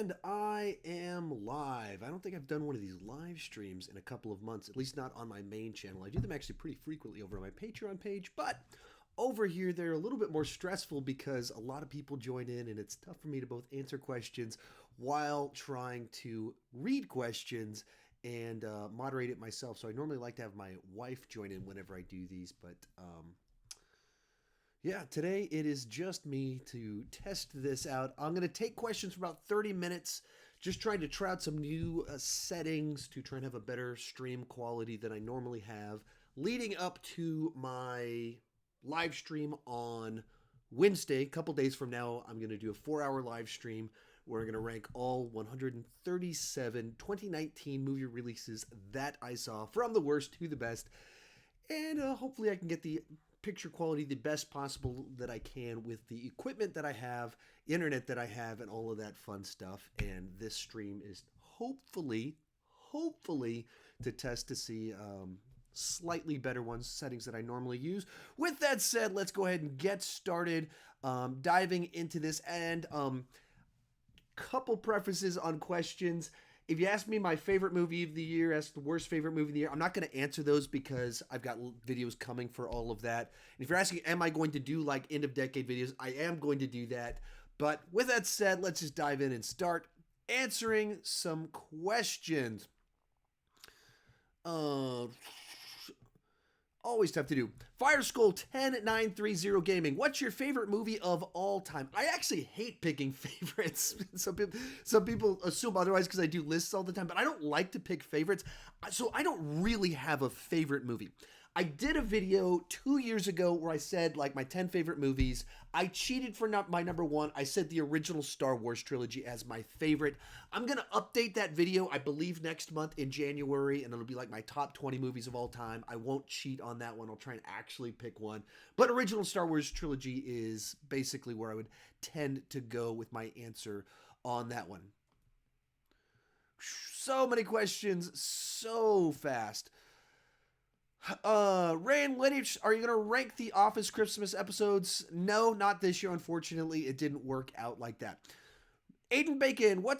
And I am live. I don't think I've done one of these live streams in a couple of months, at least not on my main channel. I do them actually pretty frequently over on my Patreon page, but over here they're a little bit more stressful because a lot of people join in and it's tough for me to both answer questions while trying to read questions and moderate it myself. So I normally like to have my wife join in whenever I do these, but yeah, today it is just me to test this out. I'm going to take questions for about 30 minutes, just trying to try out some new settings to try and have a better stream quality than I normally have, leading up to my live stream on Wednesday. A couple days from now, I'm going to do a 4-hour live stream where I'm going to rank all 137 2019 movie releases that I saw from the worst to the best. And hopefully I can get the picture quality the best possible that I can with the equipment that I have, internet that I have, and all of that fun stuff. And this stream is hopefully to test to see slightly better settings that I normally use. With that said, let's go ahead and get started diving into this. And couple prefaces on questions. If you ask me my favorite movie of the year, ask the worst favorite movie of the year, I'm not going to answer those because I've got videos coming for all of that. And if you're asking, am I going to do like end of decade videos? I am going to do that. But with that said, let's just dive in and start answering some questions. Always tough to do. Fireskull10930 Gaming. What's your favorite movie of all time? I actually hate picking favorites. Some people assume otherwise because I do lists all the time, but I don't like to pick favorites. So I don't really have a favorite movie. I did a video 2 years ago where I said like my 10 favorite movies. I cheated for my number one. I said the original Star Wars trilogy as my favorite. I'm going to update that video, I believe, next month in January, and it'll be like my top 20 movies of all time. I won't cheat on that one. I'll try and actually pick one. But original Star Wars trilogy is basically where I would tend to go with my answer on that one. So many questions, so fast. Ray and Lineage, are you going to rank the Office Christmas episodes? No, not this year, unfortunately. It didn't work out like that. Aiden Bacon, what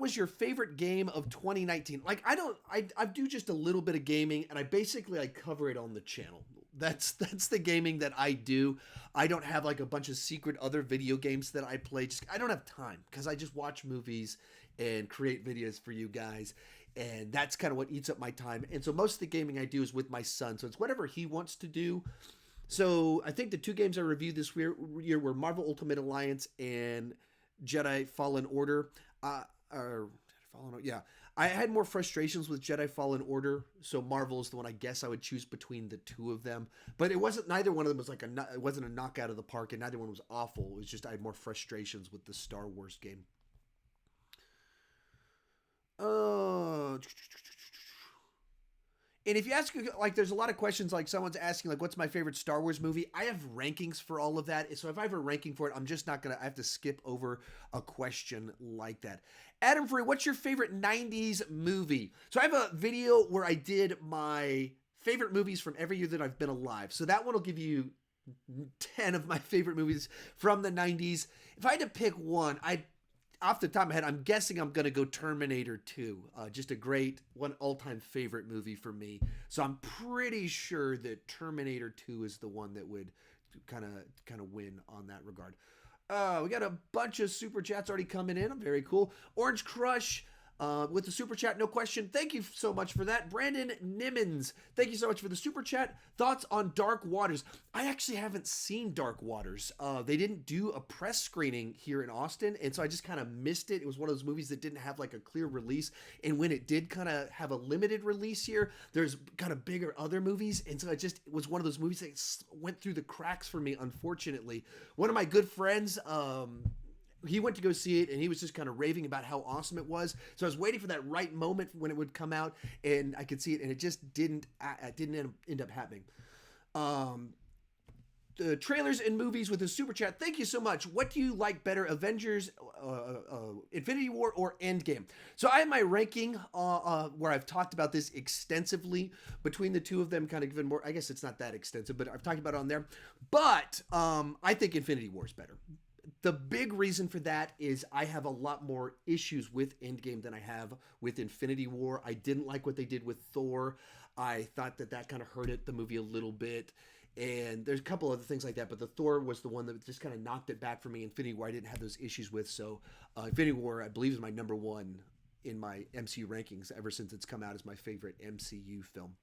was your favorite game of 2019? Like, I do just a little bit of gaming, and I cover it on the channel. That's the gaming that I do. I don't have like a bunch of secret other video games that I play. I don't have time because I just watch movies and create videos for you guys. And that's kind of what eats up my time. And so most of the gaming I do is with my son. So it's whatever he wants to do. So I think the two games I reviewed this year were Marvel Ultimate Alliance and Jedi Fallen Order. Yeah. I had more frustrations with Jedi Fallen Order. So Marvel is the one I guess I would choose between the two of them. But neither one of them was like it wasn't a knockout of the park, and neither one was awful. It was just I had more frustrations with the Star Wars game. And if you ask, like, there's a lot of questions, like someone's asking, like, what's my favorite Star Wars movie? I have rankings for all of that. So if I have a ranking for it, I'm just not going to, I have to skip over a question like that. Adam Free, what's your favorite 90s movie? So I have a video where I did my favorite movies from every year that I've been alive. So that one will give you 10 of my favorite movies from the 90s. If I had to pick one, off the top of my head, I'm guessing I'm going to go Terminator 2. Just a great, one all-time favorite movie for me. So I'm pretty sure that Terminator 2 is the one that would kind of win on that regard. We got a bunch of super chats already coming in. Very cool. Orange Crush with the super chat, no question. Thank you so much for that. Brandon Nimmons, thank you so much for the super chat. Thoughts on Dark Waters? I actually haven't seen Dark Waters. They didn't do a press screening here in Austin, and so I just kind of missed it. It was one of those movies that didn't have like a clear release, and when it did kind of have a limited release here, there's kind of bigger other movies, and so it was one of those movies that went through the cracks for me, unfortunately. One of my good friends, he went to go see it, and he was just kind of raving about how awesome it was. So I was waiting for that right moment when it would come out, and I could see it, and it just didn't end up happening. The trailers and movies with a super chat. Thank you so much. What do you like better, Avengers, Infinity War, or Endgame? So I have my ranking where I've talked about this extensively between the two of them, kind of given more. I guess it's not that extensive, but I've talked about it on there. But I think Infinity War is better. The big reason for that is I have a lot more issues with Endgame than I have with Infinity War. I didn't like what they did with Thor. I thought that that kind of hurt the movie a little bit. And there's a couple other things like that, but the Thor was the one that just kind of knocked it back for me. Infinity War I didn't have those issues with, so Infinity War I believe is my number one in my MCU rankings ever since it's come out as my favorite MCU film.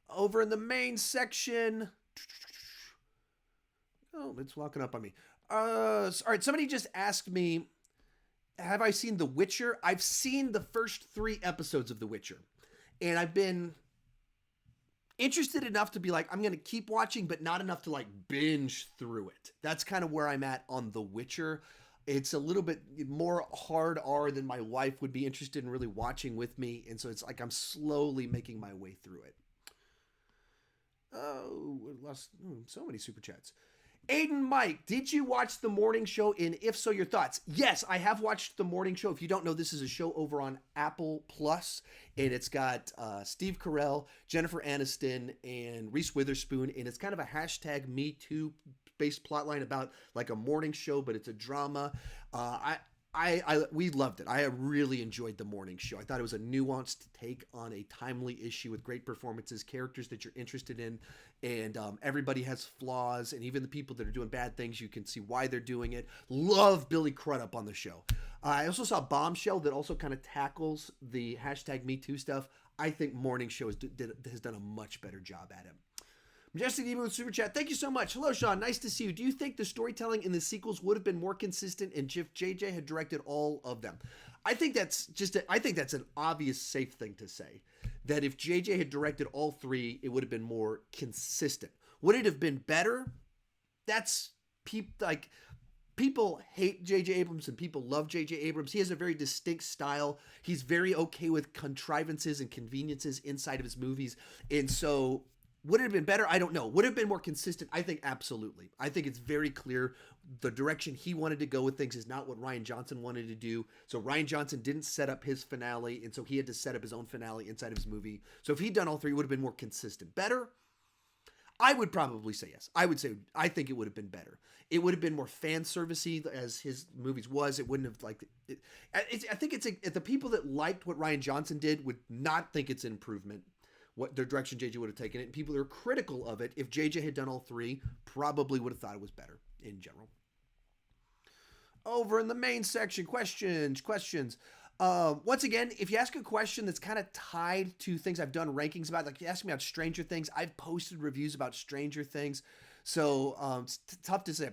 Over in the main section, oh, it's walking up on me. All right, somebody just asked me, have I seen The Witcher? I've seen the first 3 episodes of The Witcher, and I've been interested enough to be like, I'm going to keep watching, but not enough to like binge through it. That's kind of where I'm at on The Witcher. It's a little bit more hard R than my wife would be interested in really watching with me, and so it's like I'm slowly making my way through it. Oh, we lost so many super chats. Aiden Mike, did you watch the morning show? And if so, your thoughts? Yes, I have watched the morning show. If you don't know, this is a show over on Apple Plus, and it's got Steve Carell, Jennifer Aniston, and Reese Witherspoon, and it's kind of a hashtag Me Too based plotline about like a morning show, but it's a drama. We loved it. I really enjoyed the morning show. I thought it was a nuanced take on a timely issue with great performances, characters that you're interested in, and everybody has flaws, and even the people that are doing bad things, you can see why they're doing it. Love Billy Crudup on the show. I also saw Bombshell that also kind of tackles the hashtag Me Too stuff. I think Morning Show has done a much better job at it. Majestic Demon with Super Chat. Thank you so much. Hello, Sean. Nice to see you. Do you think the storytelling in the sequels would have been more consistent if JJ had directed all of them? I think that's an obvious safe thing to say. That if JJ had directed all 3, it would have been more consistent. Would it have been better? That's people hate JJ Abrams and people love JJ Abrams. He has a very distinct style. He's very okay with contrivances and conveniences inside of his movies. And so would it have been better? I don't know. Would it have been more consistent? I think absolutely. I think it's very clear the direction he wanted to go with things is not what Rian Johnson wanted to do. So Rian Johnson didn't set up his finale, and so he had to set up his own finale inside of his movie. So if he'd done all 3, it would have been more consistent. Better? I would probably say yes. I think it would have been better. It would have been more fan servicey as his movies was. It wouldn't have I think the people that liked what Rian Johnson did would not think it's an improvement. What the direction JJ would have taken it. And people that are critical of it, if JJ had done all 3, probably would have thought it was better in general. Over in the main section, questions. Once again, if you ask a question that's kind of tied to things I've done rankings about, like you ask me about Stranger Things, I've posted reviews about Stranger Things. So it's tough to say.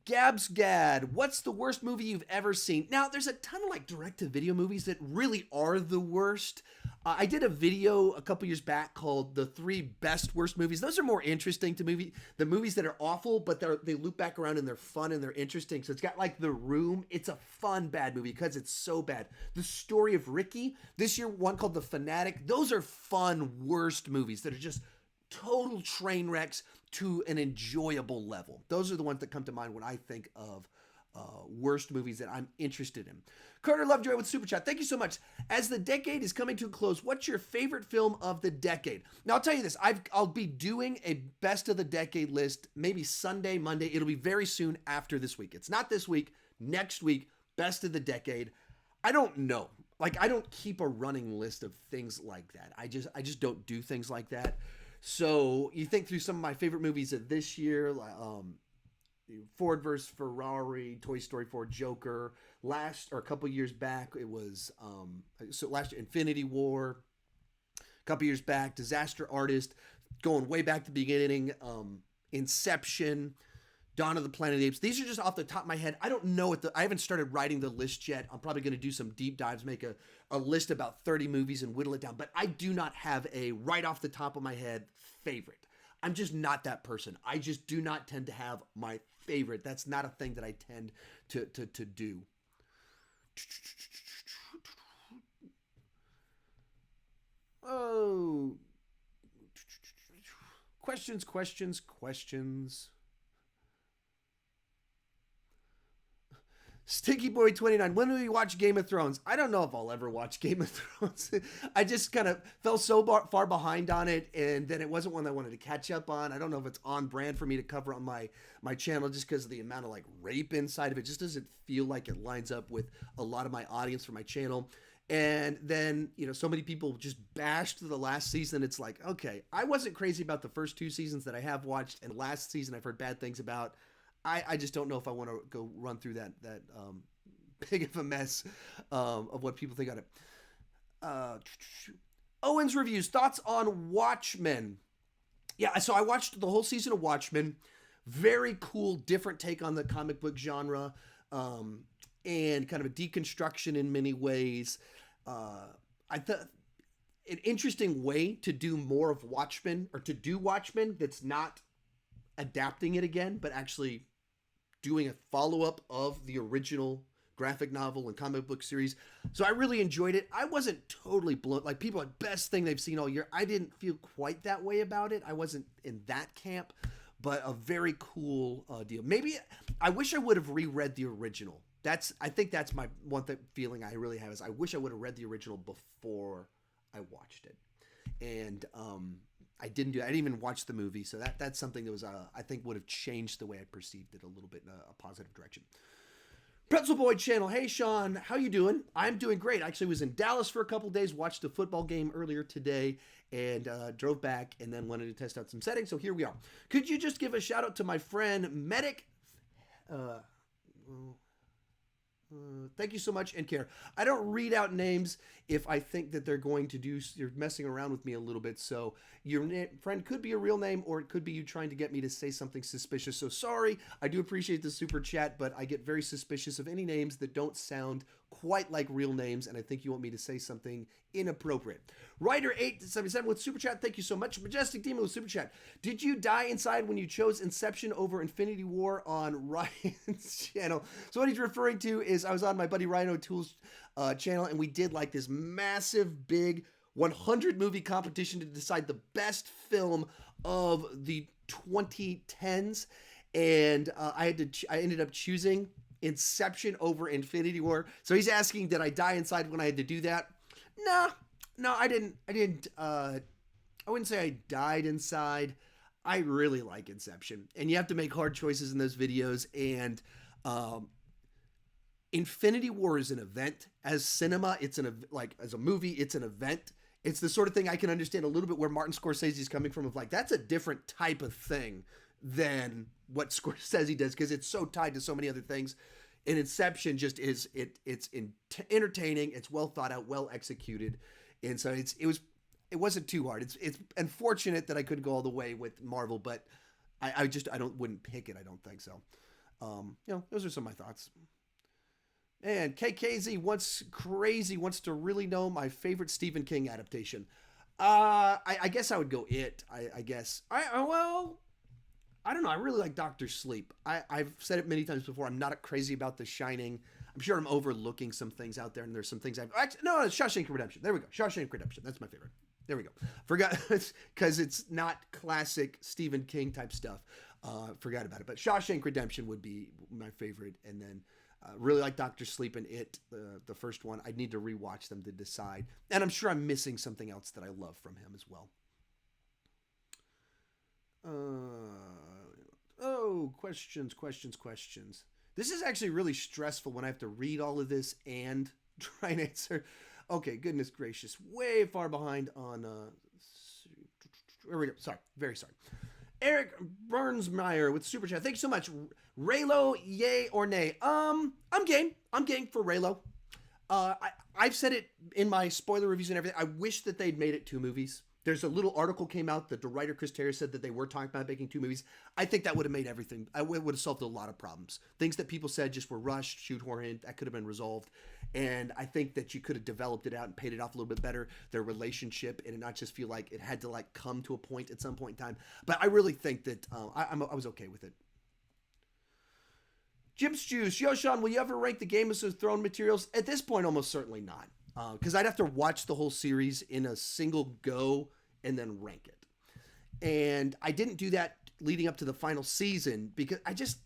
Gabs Gad, what's the worst movie you've ever seen? Now, there's a ton of like direct-to-video movies that really are the worst. I did a video a couple years back called The 3 Best Worst Movies. Those are more interesting to the movies that are awful, but they loop back around and they're fun and they're interesting. So it's got like The Room. It's a fun bad movie because it's so bad. The Story of Ricky. This year, one called The Fanatic. Those are fun, worst movies that are just total train wrecks to an enjoyable level. Those are the ones that come to mind when I think of worst movies that I'm interested in. Carter Lovejoy with Super Chat. Thank you so much. As the decade is coming to a close, what's your favorite film of the decade? Now, I'll tell you this. I'll be doing a best of the decade list maybe Sunday, Monday. It'll be very soon after this week. It's not this week. Next week, best of the decade. I don't know. Like, I don't keep a running list of things like that. I just don't do things like that. So you think through some of my favorite movies of this year, Ford vs. Ferrari, Toy Story 4, Joker. A couple years back, it was last year, Infinity War. A couple years back, Disaster Artist. Going way back to the beginning, Inception, Dawn of the Planet of the Apes. These are just off the top of my head. I don't know I haven't started writing the list yet. I'm probably going to do some deep dives, make a list about 30 movies and whittle it down. But I do not have a right off the top of my head favorite. I'm just not that person. I just do not tend to have my favorite. That's not a thing that I tend to do. Oh. Questions. Sticky Boy 29. When will you watch Game of Thrones? I don't know if I'll ever watch Game of Thrones. I just kind of fell so far behind on it, and then it wasn't one I wanted to catch up on. I don't know if it's on brand for me to cover on my channel just because of the amount of like rape inside of it. Just doesn't feel like it lines up with a lot of my audience for my channel. And then, so many people just bashed the last season. It's like, okay, I wasn't crazy about the first 2 seasons that I have watched, and last season I've heard bad things about. I just don't know if I want to go run through that big of a mess of what people think on it. Owen's reviews, thoughts on Watchmen. Yeah, so I watched the whole season of Watchmen. Very cool, different take on the comic book genre, and kind of a deconstruction in many ways. I thought an interesting way to do more of Watchmen, or to do Watchmen that's not adapting it again, but actually doing a follow-up of the original graphic novel and comic book series. So I really enjoyed it. I wasn't totally blown. Like, people are best thing they've seen all year. I didn't feel quite that way about it. I wasn't in that camp, but a very cool deal. Maybe I wish I would have reread the original. I think that's my one feeling I really have, is I wish I would have read the original before I watched it. And I didn't do that. I didn't even watch the movie, so that's something that was I think would have changed the way I perceived it a little bit in a positive direction. Pretzel Boy channel. Hey Sean, how you doing? I'm doing great. I actually was in Dallas for a couple days, watched a football game earlier today, and drove back, and then wanted to test out some settings. So here we are. Could you just give a shout out to my friend Medic? Thank you so much, and care. I don't read out names if I think that they're going to you're messing around with me a little bit. So your friend could be a real name, or it could be you trying to get me to say something suspicious. So sorry. I do appreciate the super chat, but I get very suspicious of any names that don't sound quite like real names, and I think you want me to say something inappropriate. Ryder877 with super chat. Thank you so much. Majestic Demon with super chat. Did you die inside when you chose Inception over Infinity War on Ryan's channel? So what he's referring to is I was on my buddy Ryan O'Toole's channel, and we did like this massive, big 100 movie competition to decide the best film of the 2010s, and I ended up choosing Inception over Infinity War. So he's asking, did I die inside when I had to do that? No, I didn't. I wouldn't say I died inside. I really like Inception, and you have to make hard choices in those videos. And Infinity War is an event. As cinema, as a movie, it's an event. It's the sort of thing I can understand a little bit where Martin Scorsese is coming from, of like, that's a different type of thing than what Scorsese does, because it's so tied to so many other things. And Inception just is, it's entertaining, it's well thought out, well executed. And so it wasn't too hard. It's unfortunate that I couldn't go all the way with Marvel, but I wouldn't pick it. I don't think so. Those are some of my thoughts. And KKZ wants to really know my favorite Stephen King adaptation. I guess I would go It. I guess. I don't know. I really like Dr. Sleep. I've said it many times before. I'm not crazy about The Shining. I'm sure I'm overlooking some things out there, and there's some things it's Shawshank Redemption. There we go. Shawshank Redemption. That's my favorite. There we go. Forgot, because it's not classic Stephen King type stuff. Forgot about it. But Shawshank Redemption would be my favorite. And then really like Dr. Sleep and It, the first one. I'd need to rewatch them to decide. And I'm sure I'm missing something else that I love from him as well. Questions. This is actually really stressful when I have to read all of this and try and answer. Okay, goodness gracious. Way far behind on... Here we go. Sorry. Very sorry. Eric Burnsmeyer with Super Chat. Thank you so much. Raylo, yay or nay? I'm game. I'm game for Raylo. I've said it in my spoiler reviews and everything. I wish that they'd made it 2 movies. There's a little article came out that the writer Chris Terry said that they were talking about making 2 movies. I think that would have made everything. It would have solved a lot of problems. Things that people said just were rushed, shoehorned. That could have been resolved. And I think that you could have developed it out and paid it off a little bit better, their relationship, and it not just feel like it had to like come to a point at some point in time. But I really think that I was okay with it. Jim's Juice. Yo, Sean, will you ever rank the Game of Thrones materials? At this point, almost certainly not. Because I'd have to watch the whole series in a single go and then rank it. And I didn't do that leading up to the final season because I just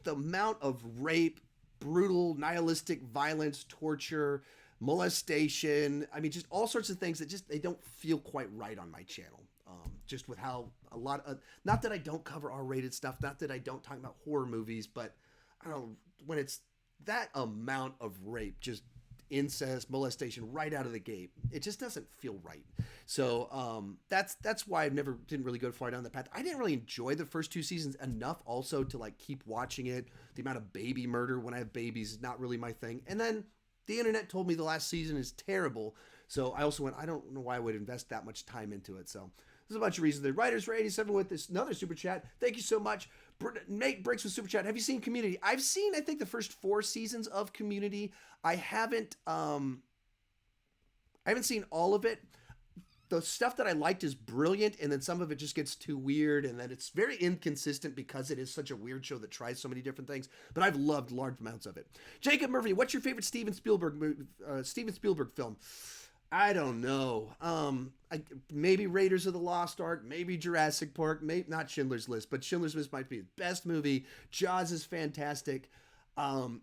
the amount of rape brutal, nihilistic violence, torture, molestation. I mean, just all sorts of things that just they don't feel quite right on my channel. Just with how a lot of, not that I don't cover R-rated stuff, not that I don't talk about horror movies, but I don't know, when it's that amount of rape, just incest, molestation right out of the gate, it just doesn't feel right. So that's why I never didn't really go far down that path. I didn't really enjoy the first 2 seasons enough also to like keep watching it. The amount of baby murder when I have babies is not really my thing. And then the internet told me the last season is terrible. So I also went, I don't know why I would invest that much time into it. So there's a bunch of reasons. The writers for 87 with this another super chat. Thank you so much. Nate Briggs with super chat. Have you seen Community? I've seen, I think, the first 4 seasons of Community. I haven't seen all of it. The stuff that I liked is brilliant, and then some of it just gets too weird, and then it's very inconsistent because it is such a weird show that tries so many different things. But I've loved large amounts of it. Jacob Murphy, what's your favorite Steven Spielberg film? I don't know. Maybe Raiders of the Lost Ark, maybe Jurassic Park, maybe not Schindler's List, but Schindler's List might be his best movie. Jaws is fantastic.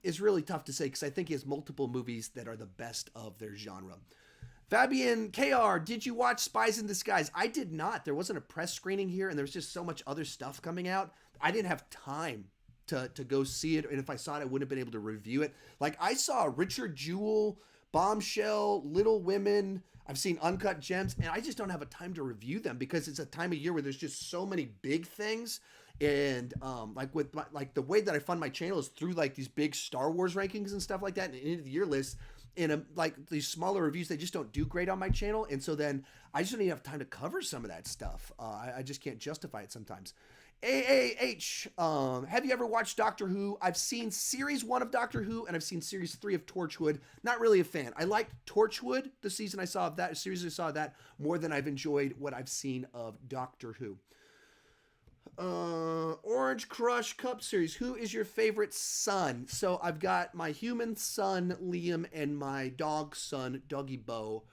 It's really tough to say because I think he has multiple movies that are the best of their genre. Fabian KR, did you watch Spies in Disguise? I did not. There wasn't a press screening here, and there was just so much other stuff coming out. I didn't have time to go see it, and if I saw it, I wouldn't have been able to review it. Like, I saw Richard Jewell, Bombshell, Little Women. I've seen Uncut Gems, and I just don't have a time to review them because it's a time of year where there's just so many big things. And like with the way that I fund my channel is through like these big Star Wars rankings and stuff like that, and end of the year lists. And like these smaller reviews, they just don't do great on my channel, and so then I just don't even have time to cover some of that stuff. I just can't justify it sometimes. Have you ever watched Doctor Who? I've seen series 1 of Doctor Who, and I've seen series 3 of Torchwood. Not really a fan. I liked Torchwood, the season I saw of that, series I saw of that, more than I've enjoyed what I've seen of Doctor Who. Orange Crush Cup Series. Who is your favorite son? So I've got my human son, Liam, and my dog son, Doggy Bo.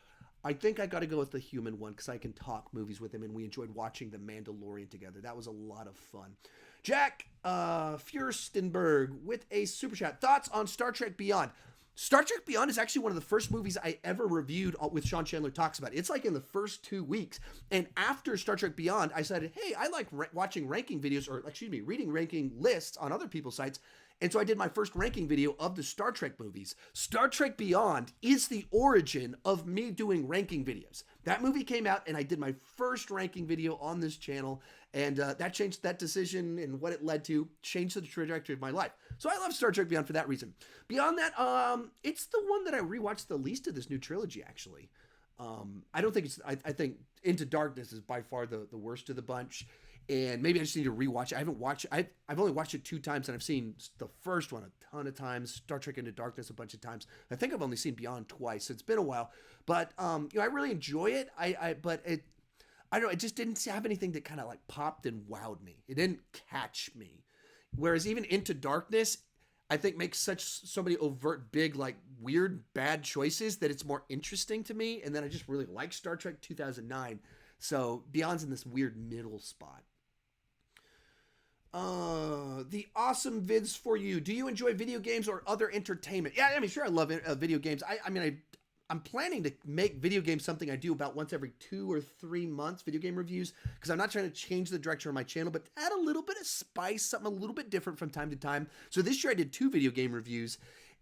I think I got to go with the human one because I can talk movies with him, and we enjoyed watching The Mandalorian together. That was a lot of fun. Jack Furstenberg with a super chat. Thoughts on Star Trek Beyond? Star Trek Beyond is actually one of the first movies I ever reviewed with Sean Chandler Talks About. It's like in the first 2 weeks. And after Star Trek Beyond, I said, hey, I like watching ranking videos, or reading ranking lists on other people's sites. And so I did my first ranking video of the Star Trek movies. Star Trek Beyond is the origin of me doing ranking videos. That movie came out and I did my first ranking video on this channel. And that changed that decision, and what it led to changed the trajectory of my life. So I love Star Trek Beyond for that reason. Beyond that, it's the one that I rewatched the least of this new trilogy, actually. I don't think it's, I think Into Darkness is by far the worst of the bunch. And maybe I just need to rewatch it. I haven't watched it. I've only watched it 2 times, and I've seen the first one a ton of times, Star Trek Into Darkness a bunch of times. I think I've only seen Beyond twice. So it's been a while. But I really enjoy it. But I don't know, it just didn't have anything that kind of like popped and wowed me. It didn't catch me. Whereas even Into Darkness, I think makes so many overt, big, like weird, bad choices that it's more interesting to me. And then I just really like Star Trek 2009. So Beyond's in this weird middle spot. The awesome vids for you. Do you enjoy video games or other entertainment? Yeah, I mean, sure, I love video games. I'm planning to make video games something I do about once every 2 or 3 months, video game reviews, because I'm not trying to change the direction of my channel, but add a little bit of spice, something a little bit different from time to time. So this year I did 2 video game reviews,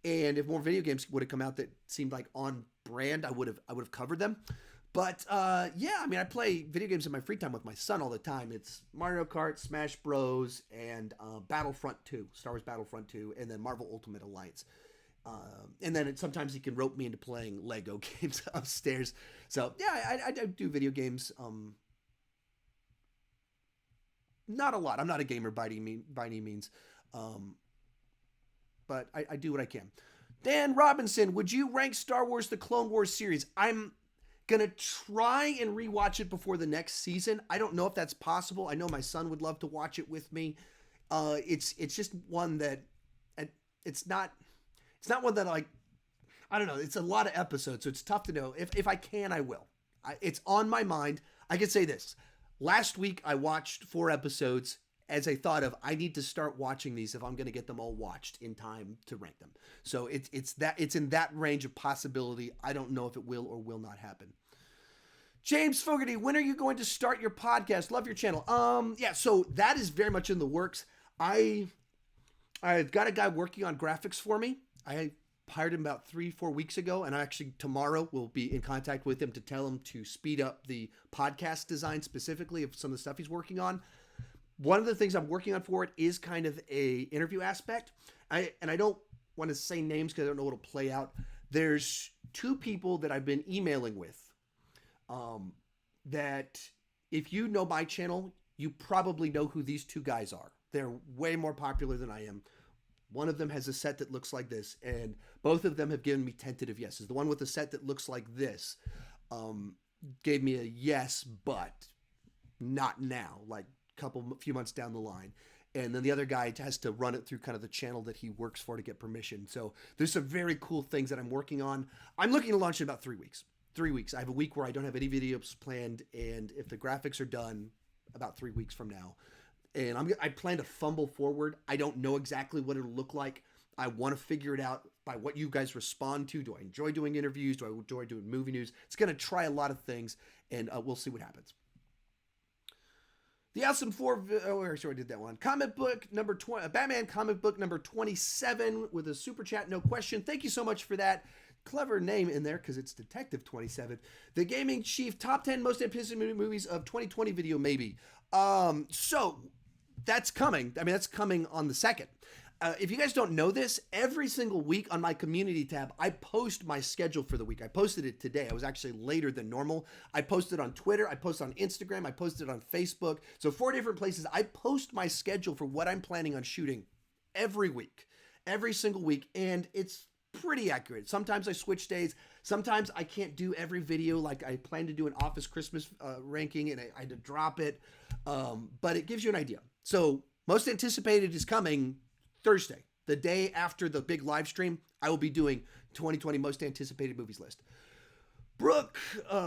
and if more video games would have come out that seemed like on brand, I would have covered them. But yeah, I mean, I play video games in my free time with my son all the time. It's Mario Kart, Smash Bros, and Battlefront 2, Star Wars Battlefront 2, and then Marvel Ultimate Alliance. And then sometimes he can rope me into playing Lego games upstairs. So yeah, I do video games. Not a lot. I'm not a gamer by any means. But I do what I can. Dan Robinson, would you rank Star Wars The Clone Wars series? I'm gonna try and rewatch it before the next season. I don't know if that's possible. I know my son would love to watch it with me. It's just one that it's not one that I don't know. It's a lot of episodes, so it's tough to know. If I can, I will. It's on my mind. I can say this. Last week, I watched 4 episodes, as a thought of I need to start watching these if I'm going to get them all watched in time to rank them. So it's in that range of possibility. I don't know if it will or will not happen. James Fogarty, when are you going to start your podcast? Love your channel. Yeah, so that is very much in the works. I've got a guy working on graphics for me. I hired him about 3-4 weeks ago, and I actually tomorrow will be in contact with him to tell him to speed up the podcast design specifically of some of the stuff he's working on. One of the things I'm working on for it is kind of a interview aspect. I don't want to say names because I don't know what will play out. There's 2 people that I've been emailing with that if you know my channel, you probably know who these 2 guys are. They're way more popular than I am. One of them has a set that looks like this, and both of them have given me tentative yeses. The one with the set that looks like this gave me a yes, but not now, like few months down the line. And then the other guy has to run it through kind of the channel that he works for to get permission. So there's some very cool things that I'm working on. I'm looking to launch in about 3 weeks. 3 weeks. I have a week where I don't have any videos planned, and if the graphics are done, about 3 weeks from now. And I plan to fumble forward. I don't know exactly what it'll look like. I want to figure it out by what you guys respond to. Do I enjoy doing interviews? Do I enjoy doing movie news? It's going to try a lot of things, and we'll see what happens. The Awesome 4, I did that one. Comic book number 20, Batman comic book number 27 with a super chat, no question. Thank you so much for that. Clever name in there because it's Detective 27. The Gaming Chief, top 10 most anticipated movies of 2020 video, maybe. So that's coming. I mean, that's coming on the 2nd. If you guys don't know this, every single week on my community tab, I post my schedule for the week. I posted it today. I was actually later than normal. I posted on Twitter. I posted on Instagram. I posted on Facebook. So 4 different places. I post my schedule for what I'm planning on shooting every week, every single week. And it's pretty accurate. Sometimes I switch days. Sometimes I can't do every video. Like I plan to do an Office Christmas ranking and I had to drop it. But it gives you an idea. So most anticipated is coming Thursday, the day after the big live stream. I will be doing 2020 most anticipated movies list. Brooke,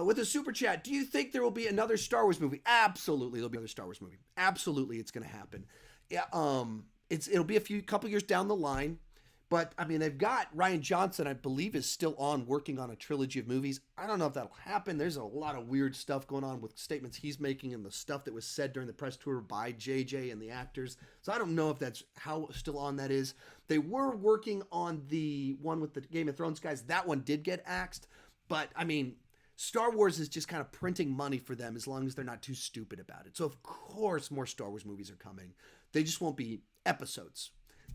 with a super chat, do you think there will be another Star Wars movie? Absolutely, there'll be another Star Wars movie. Absolutely, it's going to happen. Yeah, it'll be couple years down the line. But, I mean, they've got Rian Johnson, I believe, is still working on a trilogy of movies. I don't know if that'll happen. There's a lot of weird stuff going on with statements he's making and the stuff that was said during the press tour by JJ and the actors. So I don't know if that's how still on that is. They were working on the one with the Game of Thrones guys. That one did get axed. But, I mean, Star Wars is just kind of printing money for them as long as they're not too stupid about it. So, of course, more Star Wars movies are coming. They just won't be episodes.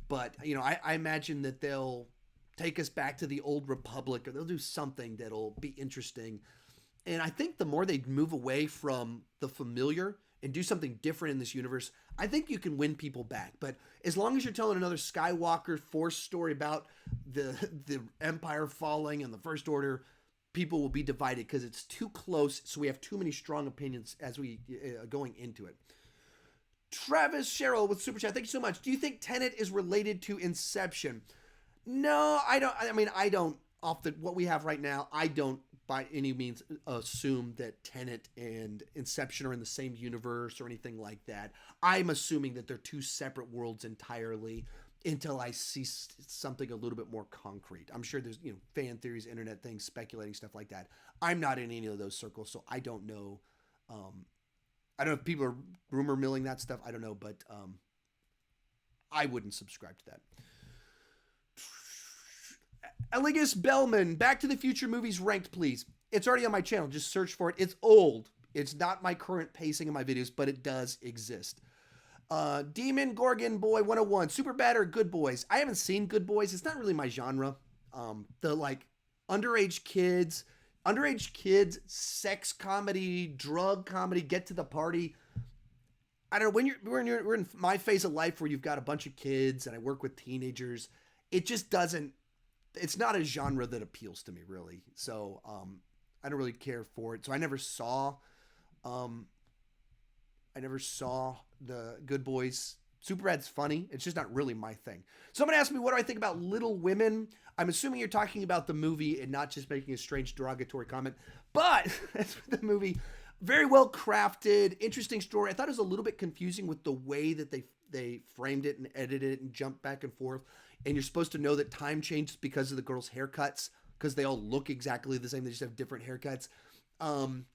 But, you know, I imagine that they'll take us back to the old Republic, or they'll do something that'll be interesting. And I think the more they move away from the familiar and do something different in this universe, I think you can win people back. But as long as you're telling another Skywalker Force story about the Empire falling and the First Order, people will be divided because it's too close. So we have too many strong opinions as we going into it. Travis Sherrill with Super Chat. Thank you so much. Do you think Tenet is related to Inception? No, I don't. I mean, I don't, what we have right now, I don't by any means assume that Tenet and Inception are in the same universe or anything like that. I'm assuming that they're 2 separate worlds entirely until I see something a little bit more concrete. I'm sure there's, fan theories, internet things, speculating, stuff like that. I'm not in any of those circles, so I don't know. I don't know if people are rumor milling that stuff. I don't know, but I wouldn't subscribe to that. Eligas Bellman, Back to the Future movies ranked, please. It's already on my channel. Just search for it. It's old. It's not my current pacing of my videos, but it does exist. Demon Gorgon Boy 101, Super Bad or Good Boys? I haven't seen Good Boys. It's not really my genre. The underage kids, sex comedy, drug comedy, get to the party. I don't know, we're in my phase of life where you've got a bunch of kids and I work with teenagers. It just doesn't, it's not a genre that appeals to me really. So, I don't really care for it. So I never saw the Good Boys. Superbad's funny. It's just not really my thing. Someone asked me, what do I think about Little Women? I'm assuming you're talking about the movie and not just making a strange derogatory comment. But as for the movie, Very well crafted, interesting story. I thought it was a little bit confusing with the way that they framed it and edited it and jumped back and forth. And you're supposed to know that time changed because of the girls' haircuts, because they all look exactly the same. They just have different haircuts. Um,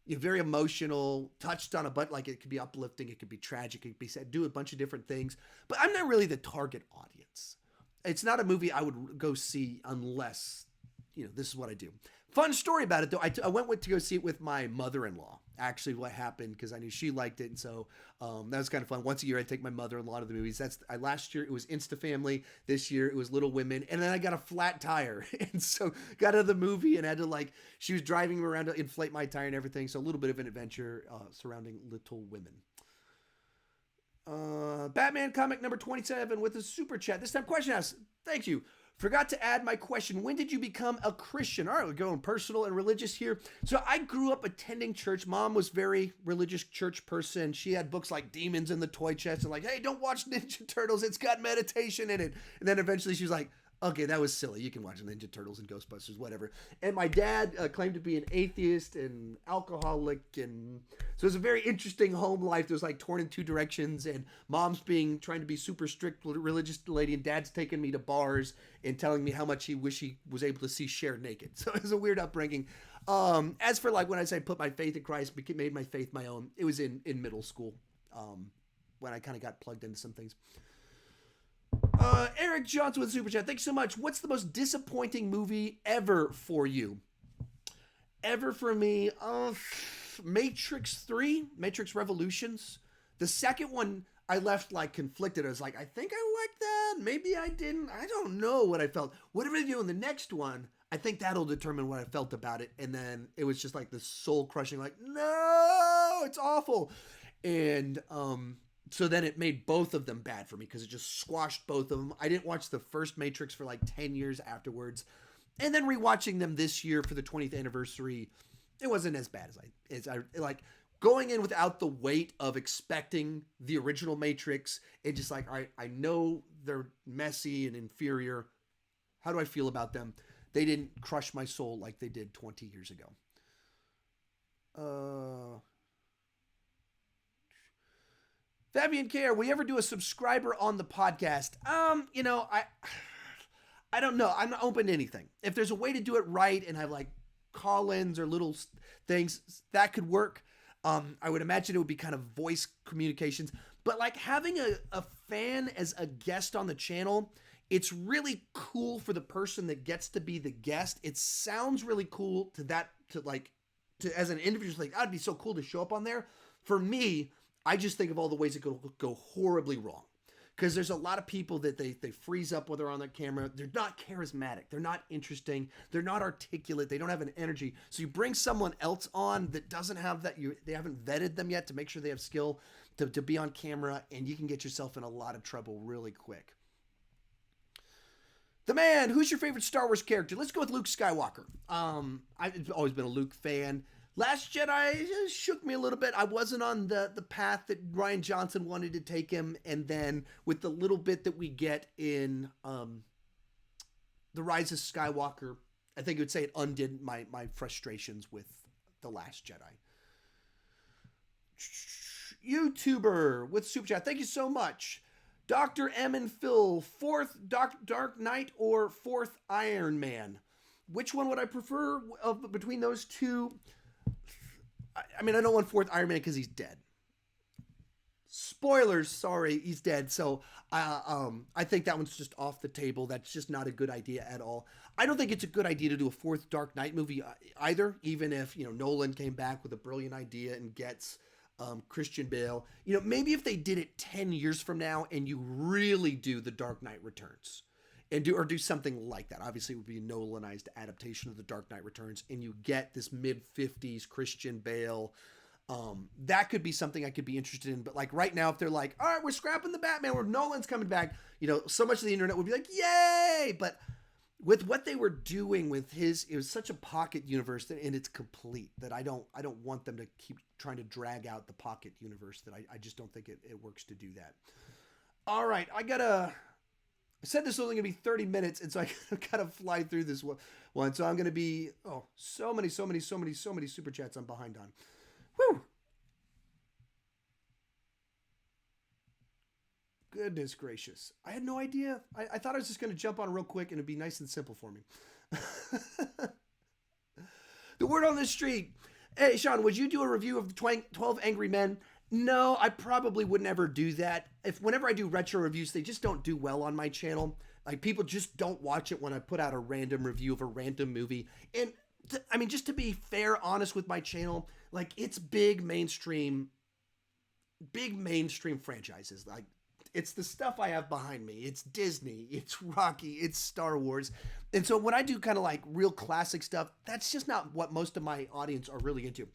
you're very emotional, touched on a but like it could be uplifting, it could be tragic, it could be sad, do a bunch of different things. But I'm not really the target audience. It's not a movie I would go see unless, this is what I do. Fun story about it though. I went to go see it with my mother-in-law. Actually, what happened because I knew she liked it, and so that was kind of fun. Once a year, I take my mother-in-law to the movies. Last year it was Insta Family. This year it was Little Women, and then I got a flat tire, and so got out of the movie and had to she was driving me around to inflate my tire and everything. So a little bit of an adventure surrounding Little Women. Batman comic number 27 with a super chat. This time question asks, thank you. Forgot to add my question. When did you become a Christian? All right, we're going personal and religious here. So I grew up attending church. Mom was very religious church person. She had books like Demons in the Toy Chest and hey, don't watch Ninja Turtles. It's got meditation in it. And then eventually she was like, okay, that was silly. You can watch Ninja Turtles and Ghostbusters, whatever. And my dad claimed to be an atheist and alcoholic. And so it was a very interesting home life. It was torn in two directions. And mom's trying to be super strict religious lady. And dad's taking me to bars and telling me how much he wish he was able to see Cher naked. So it was a weird upbringing. As for when I say put my faith in Christ, made my faith my own, it was in middle school when I kind of got plugged into some things. Eric Johnson with Super Chat. Thanks so much. What's the most disappointing movie ever for you? Ever for me? Matrix 3, Matrix Revolutions. The second one, I left conflicted. I was like, I think I liked that. Maybe I didn't. I don't know what I felt. Whatever they do in the next one, I think that'll determine what I felt about it. And then it was just this soul crushing, no, it's awful. And, so then it made both of them bad for me because it just squashed both of them. I didn't watch the first Matrix for 10 years afterwards. And then rewatching them this year for the 20th anniversary, it wasn't as bad as I going in without the weight of expecting the original Matrix. It just I know they're messy and inferior. How do I feel about them? They didn't crush my soul like they did 20 years ago. Fabian Care, will you ever do a subscriber on the podcast? I don't know. I'm not open to anything. If there's a way to do it right and have call-ins or little things, that could work. I would imagine it would be kind of voice communications. But having a fan as a guest on the channel, it's really cool for the person that gets to be the guest. It sounds really cool as an individual, that'd be so cool to show up on there. For me, I just think of all the ways it could go horribly wrong. Because there's a lot of people that they freeze up when they're on their camera. They're not charismatic. They're not interesting. They're not articulate. They don't have an energy. So you bring someone else on that doesn't have that. They haven't vetted them yet to make sure they have skill to be on camera. And you can get yourself in a lot of trouble really quick. The man, who's your favorite Star Wars character? Let's go with Luke Skywalker. I've always been a Luke fan. Last Jedi shook me a little bit. I wasn't on the path that Rian Johnson wanted to take him. And then with the little bit that we get in The Rise of Skywalker, I think it would say it undid my frustrations with The Last Jedi. YouTuber with Super Chat. Thank you so much. Dr. M and Phil, fourth Dark Knight or fourth Iron Man? Which one would I prefer between those two? I don't want fourth Iron Man because he's dead. Spoilers, sorry, he's dead. So I think that one's just off the table. That's just not a good idea at all. I don't think it's a good idea to do a fourth Dark Knight movie either, even if Nolan came back with a brilliant idea and gets Christian Bale. Maybe if they did it 10 years from now and you really do The Dark Knight Returns. And do something like that. Obviously, it would be a Nolanized adaptation of The Dark Knight Returns, and you get this mid-50s Christian Bale. That could be something I could be interested in. But right now, if they're all right, we're scrapping the Batman, where Nolan's coming back, so much of the internet would be yay! But with what they were doing with it was such a pocket universe and it's complete that I don't want them to keep trying to drag out the pocket universe. That I just don't think it works to do that. All right, I said this was only going to be 30 minutes, and so I got to fly through this one. So I'm going to be, so many super chats I'm behind on. Whew. Goodness gracious. I had no idea. I thought I was just going to jump on real quick and it'd be nice and simple for me. The word on the street. Hey, Sean, would you do a review of the 12 Angry Men? No, I probably would never do that. If whenever I do retro reviews, they just don't do well on my channel. Like people just don't watch it when I put out a random review of a random movie. And I mean, just to be fair, honest with my channel, like it's big mainstream franchises. Like it's the stuff I have behind me. It's Disney, it's Rocky, it's Star Wars. And so when I do kind of like real classic stuff, that's just not what most of my audience are really into.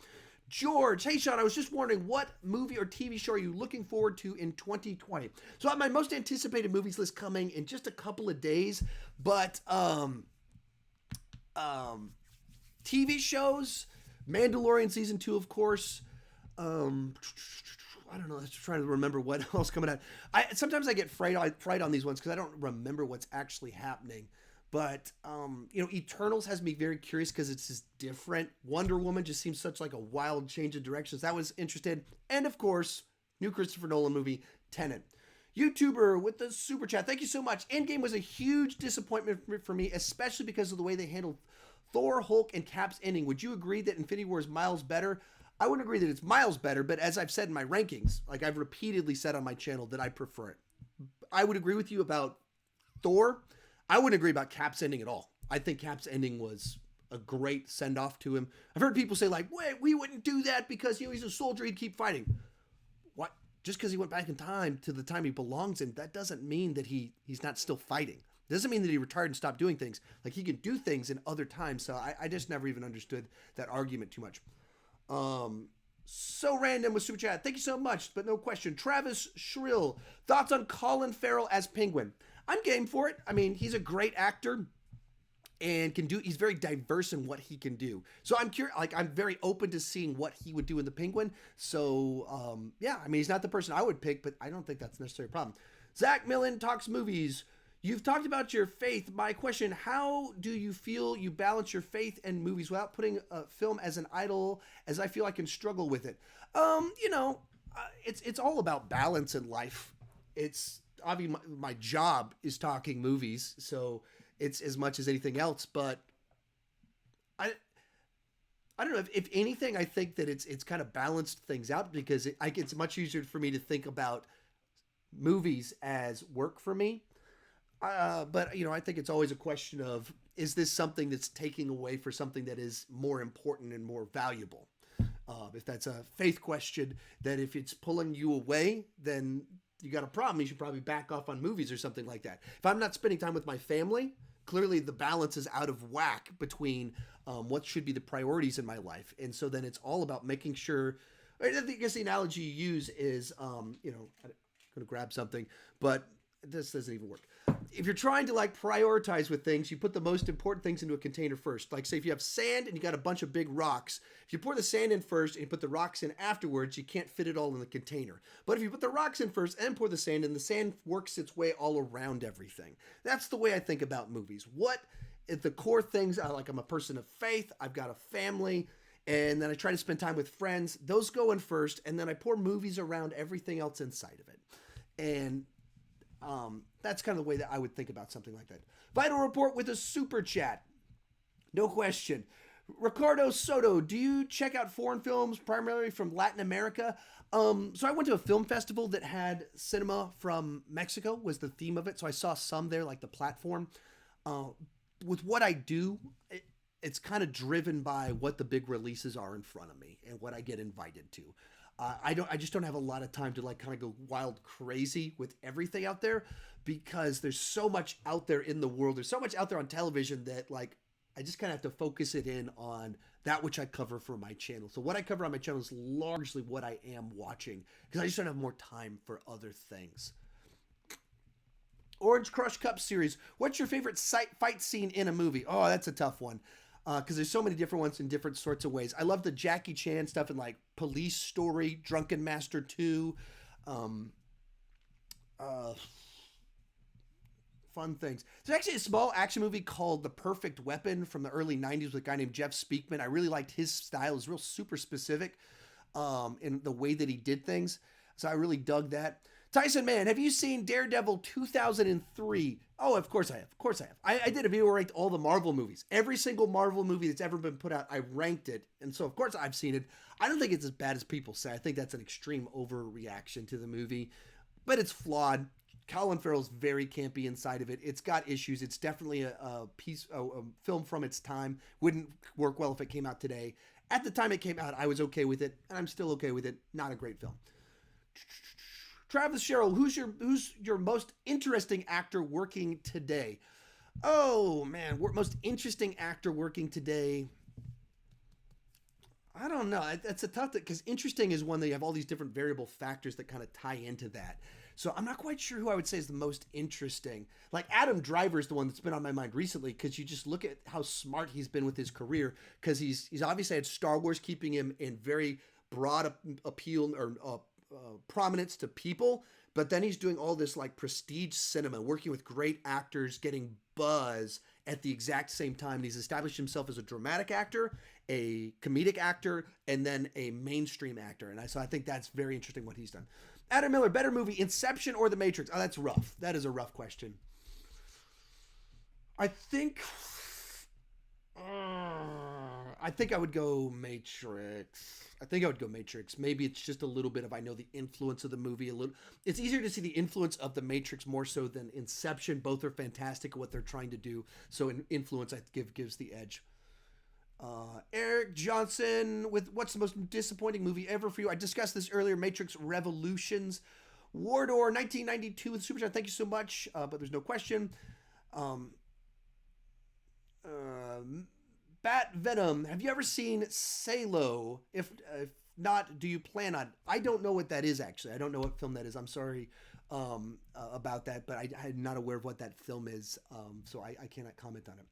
George, hey Sean, I was just wondering what movie or TV show are you looking forward to in 2020? So I have my most anticipated movies list coming in just a couple of days, but TV shows, Mandalorian season 2, of course. I don't know. I'm just trying to remember what else coming out. Sometimes I get fright on these ones because I don't remember what's actually happening. But Eternals has me very curious because it's just different. Wonder Woman just seems such like a wild change of directions. That was interested, and of course, new Christopher Nolan movie Tenet. YouTuber with the super chat. Thank you so much. Endgame was a huge disappointment for me, especially because of the way they handled Thor, Hulk, and Cap's ending. Would you agree that Infinity War is miles better? I wouldn't agree that it's miles better, but as I've said in my rankings, like I've repeatedly said on my channel that I prefer it. I would agree with you about Thor. I wouldn't agree about Cap's ending at all. I think Cap's ending was a great send-off to him. I've heard people say like, wait, we wouldn't do that because he's a soldier, he'd keep fighting. What? Just because he went back in time to the time he belongs in, that doesn't mean that he's not still fighting. It doesn't mean that he retired and stopped doing things. Like he can do things in other times. So I just never even understood that argument too much. So random with super chat. Thank you so much, but no question. Travis Shrill, thoughts on Colin Farrell as Penguin? I'm game for it. I mean, he's a great actor and he's very diverse in what he can do. So I'm curious, like I'm very open to seeing what he would do in the Penguin. So yeah, I mean, he's not the person I would pick, but I don't think that's necessarily a problem. Zach Millen talks movies. You've talked about your faith. My question, how do you feel you balance your faith and movies without putting a film as an idol, as I feel I can struggle with it? It's all about balance in life. It's obviously my job is talking movies, so it's as much as anything else, but I don't know. If anything, I think that it's kind of balanced things out because it's much easier for me to think about movies as work for me. But I think it's always a question of, is this something that's taking away for something that is more important and more valuable? If that's a faith question, that if it's pulling you away, then you got a problem. You should probably back off on movies or something like that. If I'm not spending time with my family, clearly the balance is out of whack between what should be the priorities in my life. And so then it's all about making sure, I guess the analogy you use is, I'm going to grab something, but this doesn't even work. If you're trying to like prioritize with things, you put the most important things into a container first. Like say if you have sand and you got a bunch of big rocks, if you pour the sand in first and you put the rocks in afterwards, you can't fit it all in the container. But if you put the rocks in first and pour the sand in, the sand works its way all around everything. That's the way I think about movies. What if the core things are like, I'm a person of faith, I've got a family, and then I try to spend time with friends. Those go in first, and then I pour movies around everything else inside of it. And that's kind of the way that I would think about something like that. Vital report with a super chat. No question. Ricardo Soto, do you check out foreign films primarily from Latin America? So I went to a film festival that had cinema from Mexico was the theme of it. So I saw some there, like the platform. With what I do, it's kind of driven by what the big releases are in front of me and what I get invited to. I just don't have a lot of time to like kind of go wild crazy with everything out there because there's so much out there in the world. There's so much out there on television that like, I just kind of have to focus it in on that which I cover for my channel. So what I cover on my channel is largely what I am watching because I just don't have more time for other things. Orange Crush Cup series. What's your favorite fight scene in a movie? Oh, that's a tough one. Because there's so many different ones in different sorts of ways. I love the Jackie Chan stuff in like Police Story, Drunken Master 2, fun things. There's actually a small action movie called The Perfect Weapon from the early 90s with a guy named Jeff Speakman. I really liked his style. It was real super specific. in the way that he did things. So I really dug that. Tyson, man, have you seen Daredevil 2003? Oh, of course I have. Of course I have. I did a video where I ranked all the Marvel movies. Every single Marvel movie that's ever been put out, I ranked it. And so, of course, I've seen it. I don't think it's as bad as people say. I think that's an extreme overreaction to the movie. But it's flawed. Colin Farrell's very campy inside of it. It's got issues. It's definitely a film from its time. Wouldn't work well if it came out today. At the time it came out, I was okay with it, and I'm still okay with it. Not a great film. Travis Sherrill, who's your most interesting actor working today? Oh man, most interesting actor working today. I don't know. That's a tough thing because interesting is one that you have all these different variable factors that kind of tie into that. So I'm not quite sure who I would say is the most interesting. Like Adam Driver is the one that's been on my mind recently because you just look at how smart he's been with his career because he's obviously had Star Wars keeping him in very broad appeal or prominence to people, but then he's doing all this like prestige cinema, working with great actors, getting buzz at the exact same time. And he's established himself as a dramatic actor, a comedic actor, and then a mainstream actor. And so I think that's very interesting what he's done. Adam Miller, better movie, Inception or The Matrix? Oh, that's rough. That is a rough question. I think I would go Matrix. Maybe it's just a little bit of I know the influence of the movie a little. It's easier to see the influence of The Matrix more so than Inception. Both are fantastic at what they're trying to do. So in influence, I think gives the edge. Eric Johnson with what's the most disappointing movie ever for you? I discussed this earlier. Matrix Revolutions. Wardor 1992 with Super Chat. Thank you so much. But there's no question. Bat Venom. Have you ever seen Salo? If not, do you plan on? I don't know what that is actually. I don't know what film that is. I'm sorry about that, but I'm not aware of what that film is. So I cannot comment on it.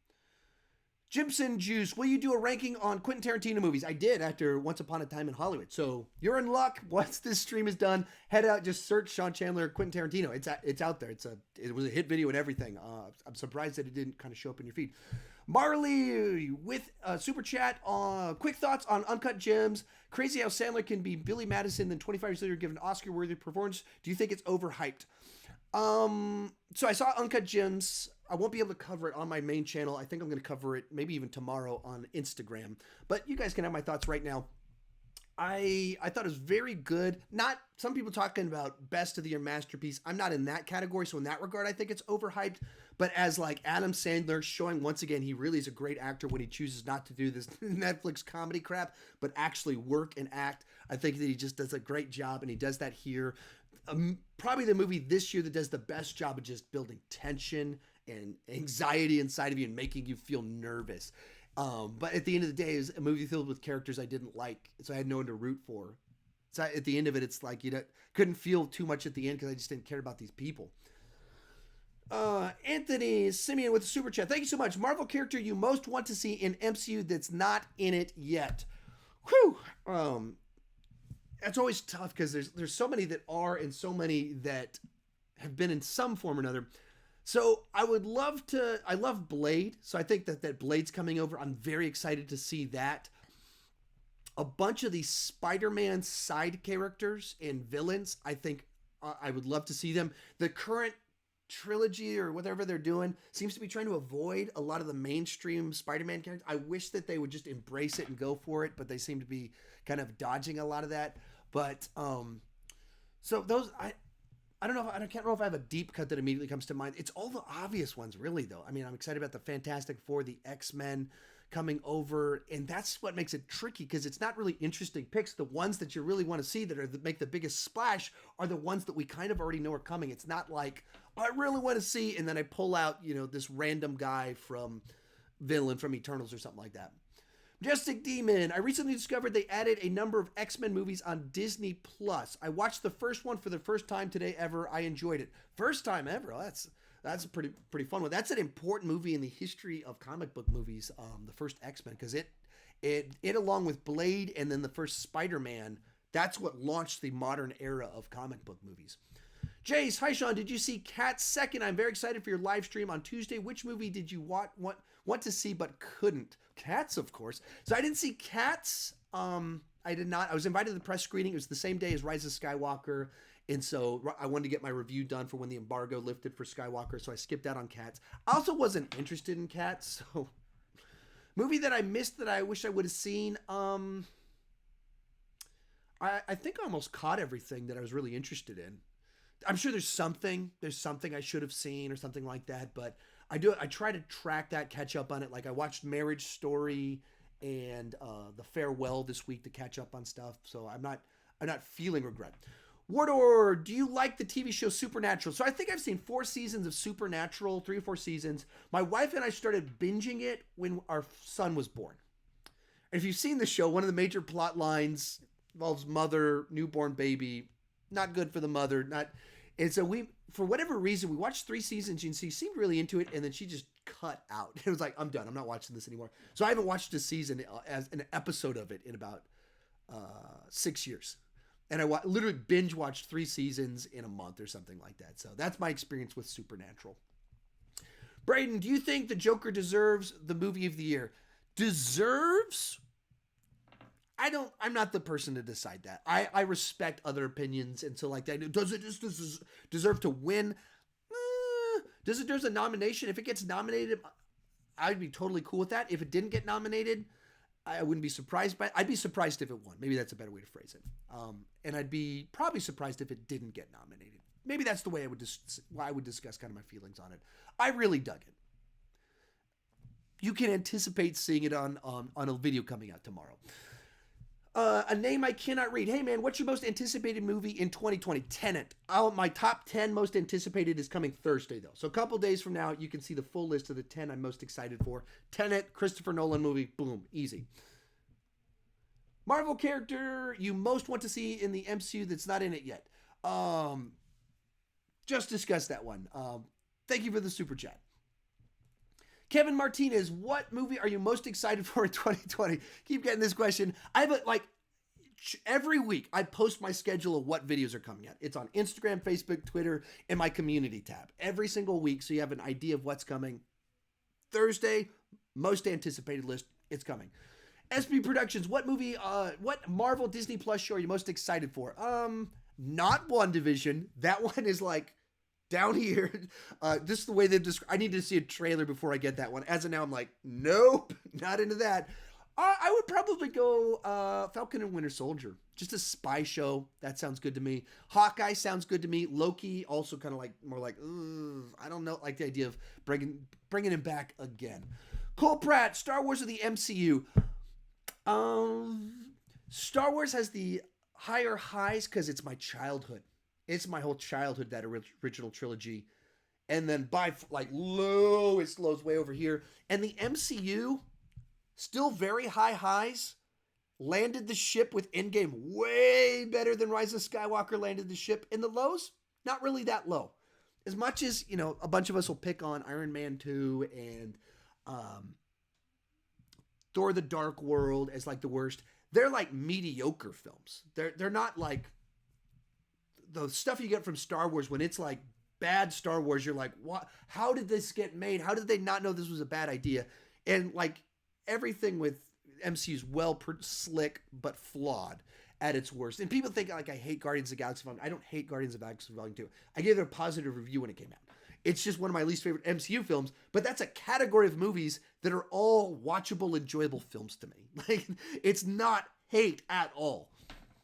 Jimson Juice, will you do a ranking on Quentin Tarantino movies? I did after Once Upon a Time in Hollywood. So you're in luck. Once this stream is done, head out, just search Sean Chandler, Quentin Tarantino. It's out there. It was a hit video and everything. I'm surprised that it didn't kind of show up in your feed. Marley with Super Chat. Quick thoughts on Uncut Gems. Crazy how Sandler can be Billy Madison, then 25 years later give an Oscar-worthy performance. Do you think it's overhyped? So I saw Uncut Gems. I won't be able to cover it on my main channel. I think I'm going to cover it maybe even tomorrow on Instagram. But you guys can have my thoughts right now. I thought it was very good. Not some people talking about best of the year masterpiece. I'm not in that category. So in that regard, I think it's overhyped. But as like Adam Sandler showing once again, he really is a great actor when he chooses not to do this Netflix comedy crap, but actually work and act. I think that he just does a great job and he does that here. Probably the movie this year that does the best job of just building tension and anxiety inside of you and making you feel nervous. But at the end of the day, it was a movie filled with characters I didn't like, so I had no one to root for. So at the end of it, it's like couldn't feel too much at the end because I just didn't care about these people. Anthony Simeon with the Super Chat. Thank you so much. Marvel character you most want to see in MCU that's not in it yet. Whew. That's always tough because there's so many that are and so many that have been in some form or another. So I love Blade. So I think that Blade's coming over. I'm very excited to see that. A bunch of these Spider-Man side characters and villains, I think I would love to see them. The current trilogy or whatever they're doing seems to be trying to avoid a lot of the mainstream Spider-Man characters. I wish that they would just embrace it and go for it, but they seem to be kind of dodging a lot of that. But so those I don't know. I can't remember if I have a deep cut that immediately comes to mind. It's all the obvious ones, really, though. I mean, I'm excited about the Fantastic Four, the X-Men coming over, and that's what makes it tricky because it's not really interesting picks. The ones that you really want to see that make the biggest splash are the ones that we kind of already know are coming. It's not like I really want to see, and then I pull out this random guy from villain from Eternals or something like that. Majestic Demon. I recently discovered they added a number of X-Men movies on Disney Plus. I watched the first one for the first time today ever. I enjoyed it. First time ever. Oh, that's a pretty fun one. That's an important movie in the history of comic book movies. The first X-Men, because it along with Blade and then the first Spider-Man, that's what launched the modern era of comic book movies. Jace, hi Sean. Did you see Cats second? I'm very excited for your live stream on Tuesday. Which movie did you want to see but couldn't? Cats, of course. So I didn't see Cats. I I did not. I was invited to the press screening. It was the same day as Rise of Skywalker. And so I wanted to get my review done for when the embargo lifted for Skywalker. So I skipped out on Cats. I also wasn't interested in Cats. So movie that I missed that I wish I would have seen. I think I almost caught everything that I was really interested in. I'm sure there's something I should have seen or something like that, but I try to track that, catch up on it. Like I watched Marriage Story and The Farewell this week to catch up on stuff, so I'm not feeling regret. Wardor, do you like the TV show Supernatural? So I think I've seen 4 seasons of Supernatural, 3 or 4 seasons. My wife and I started binging it when our son was born. And if you've seen the show, one of the major plot lines involves mother, newborn baby, not good for the mother, not. And so we, for whatever reason, we watched 3 seasons and she seemed really into it, and then she just cut out. It was like, I'm done. I'm not watching this anymore. So I haven't watched a season as an episode of it in about 6 years. And I literally binge watched 3 seasons in a month or something like that. So that's my experience with Supernatural. Braden, do you think the Joker deserves the movie of the year? Deserves? I'm not the person to decide that. I respect other opinions, and so like that. Does it just deserve to win? Does it deserve a nomination? If it gets nominated, I'd be totally cool with that. If it didn't get nominated, I wouldn't be surprised by it. I'd be surprised if it won. Maybe that's a better way to phrase it. And I'd be probably surprised if it didn't get nominated. Maybe that's the way I would discuss kind of my feelings on it. I really dug it. You can anticipate seeing it on a video coming out tomorrow. A name I cannot read. Hey man, what's your most anticipated movie in 2020? Tenet. My top 10 most anticipated is coming Thursday though. So a couple days from now, you can see the full list of the 10 I'm most excited for. Tenet, Christopher Nolan movie, boom, easy. Marvel character you most want to see in the MCU that's not in it yet. Just discussed that one. Thank you for the super chat. Kevin Martinez, what movie are you most excited for in 2020? Keep getting this question. I have every week I post my schedule of what videos are coming out. It's on Instagram, Facebook, Twitter, and my community tab every single week. So you have an idea of what's coming. Thursday, most anticipated list. It's coming. SB Productions, what movie, what Marvel Disney Plus show are you most excited for? Not WandaVision. That one is like down here. This is the way they describe. I need to see a trailer before I get that one. As of now, I'm like, nope, not into that. I would probably go Falcon and Winter Soldier. Just a spy show. That sounds good to me. Hawkeye sounds good to me. Loki also kind of like more like, I don't know, like the idea of bringing him back again. Cole Pratt, Star Wars or the MCU? Star Wars has the higher highs because it's my childhood. It's my whole childhood, that original trilogy. And then by like lowest lows way over here. And the MCU, still very high highs. Landed the ship with Endgame way better than Rise of Skywalker landed the ship. In the lows, not really that low. As much as, a bunch of us will pick on Iron Man 2 and Thor the Dark World as like the worst. They're like mediocre films. They're not like the stuff you get from Star Wars when it's like bad Star Wars. You're like, what? How did this get made? How did they not know this was a bad idea? And like everything with MCU is slick but flawed at its worst. And people think like I hate Guardians of the Galaxy Volume. I don't hate Guardians of the Galaxy Volume 2. I gave it a positive review when it came out. It's just one of my least favorite MCU films, but that's a category of movies that are all watchable, enjoyable films to me. Like it's not hate at all.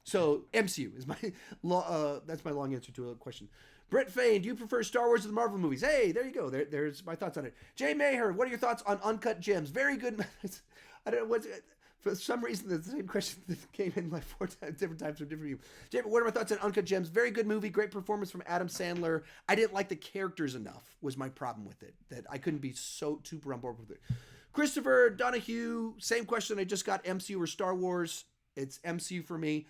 So MCU is that's my long answer to a question. Brett Fain, do you prefer Star Wars or the Marvel movies? Hey, there you go. There's my thoughts on it. Jay Maher, what are your thoughts on Uncut Gems? Very good. I don't know what's for some reason the same question that came in like 4 times, different times from different people. Jay, what are my thoughts on Uncut Gems? Very good movie, great performance from Adam Sandler. I didn't like the characters enough. Was my problem with it, that I couldn't be so super on board with it. Christopher Donahue, same question I just got. MCU or Star Wars? It's MCU for me.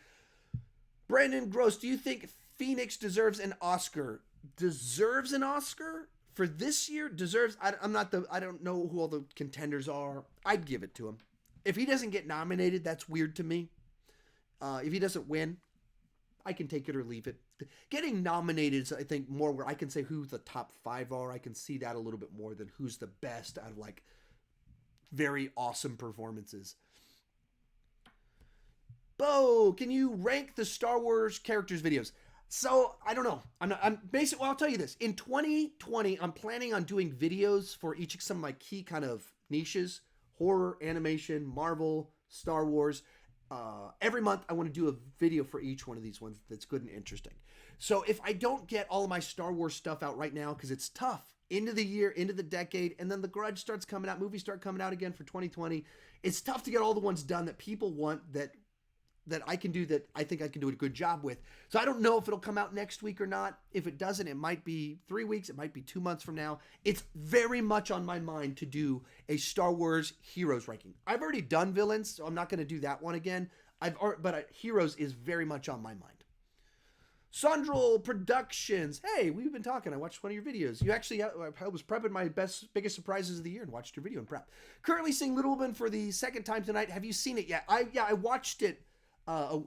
Brandon Gross, do you think Phoenix deserves an Oscar? Deserves an Oscar for this year? Deserves. I don't know who all the contenders are. I'd give it to him. If he doesn't get nominated, that's weird to me. If he doesn't win, I can take it or leave it. Getting nominated is, I think, more where I can say who the top 5 are. I can see that a little bit more than who's the best out of like very awesome performances. Bo, can you rank the Star Wars characters videos? So I don't know. I'm basically. Well, I'll tell you this. In 2020, I'm planning on doing videos for each of some of my key kind of niches: horror, animation, Marvel, Star Wars. Every month, I want to do a video for each one of these ones that's good and interesting. So if I don't get all of my Star Wars stuff out right now, because it's tough, into the year, into the decade, and then The Grudge starts coming out, movies start coming out again for 2020. It's tough to get all the ones done that people want, that I can do, that I think I can do a good job with. So I don't know if it'll come out next week or not. If it doesn't, it might be 3 weeks. It might be 2 months from now. It's very much on my mind to do a Star Wars heroes ranking. I've already done villains, so I'm not going to do that one again. But heroes is very much on my mind. Sandral Productions. Hey, we've been talking. I watched one of your videos. You actually, I was prepping my biggest surprises of the year and watched your video in prep. Currently seeing Little Women for the second time tonight. Have you seen it yet? I watched it a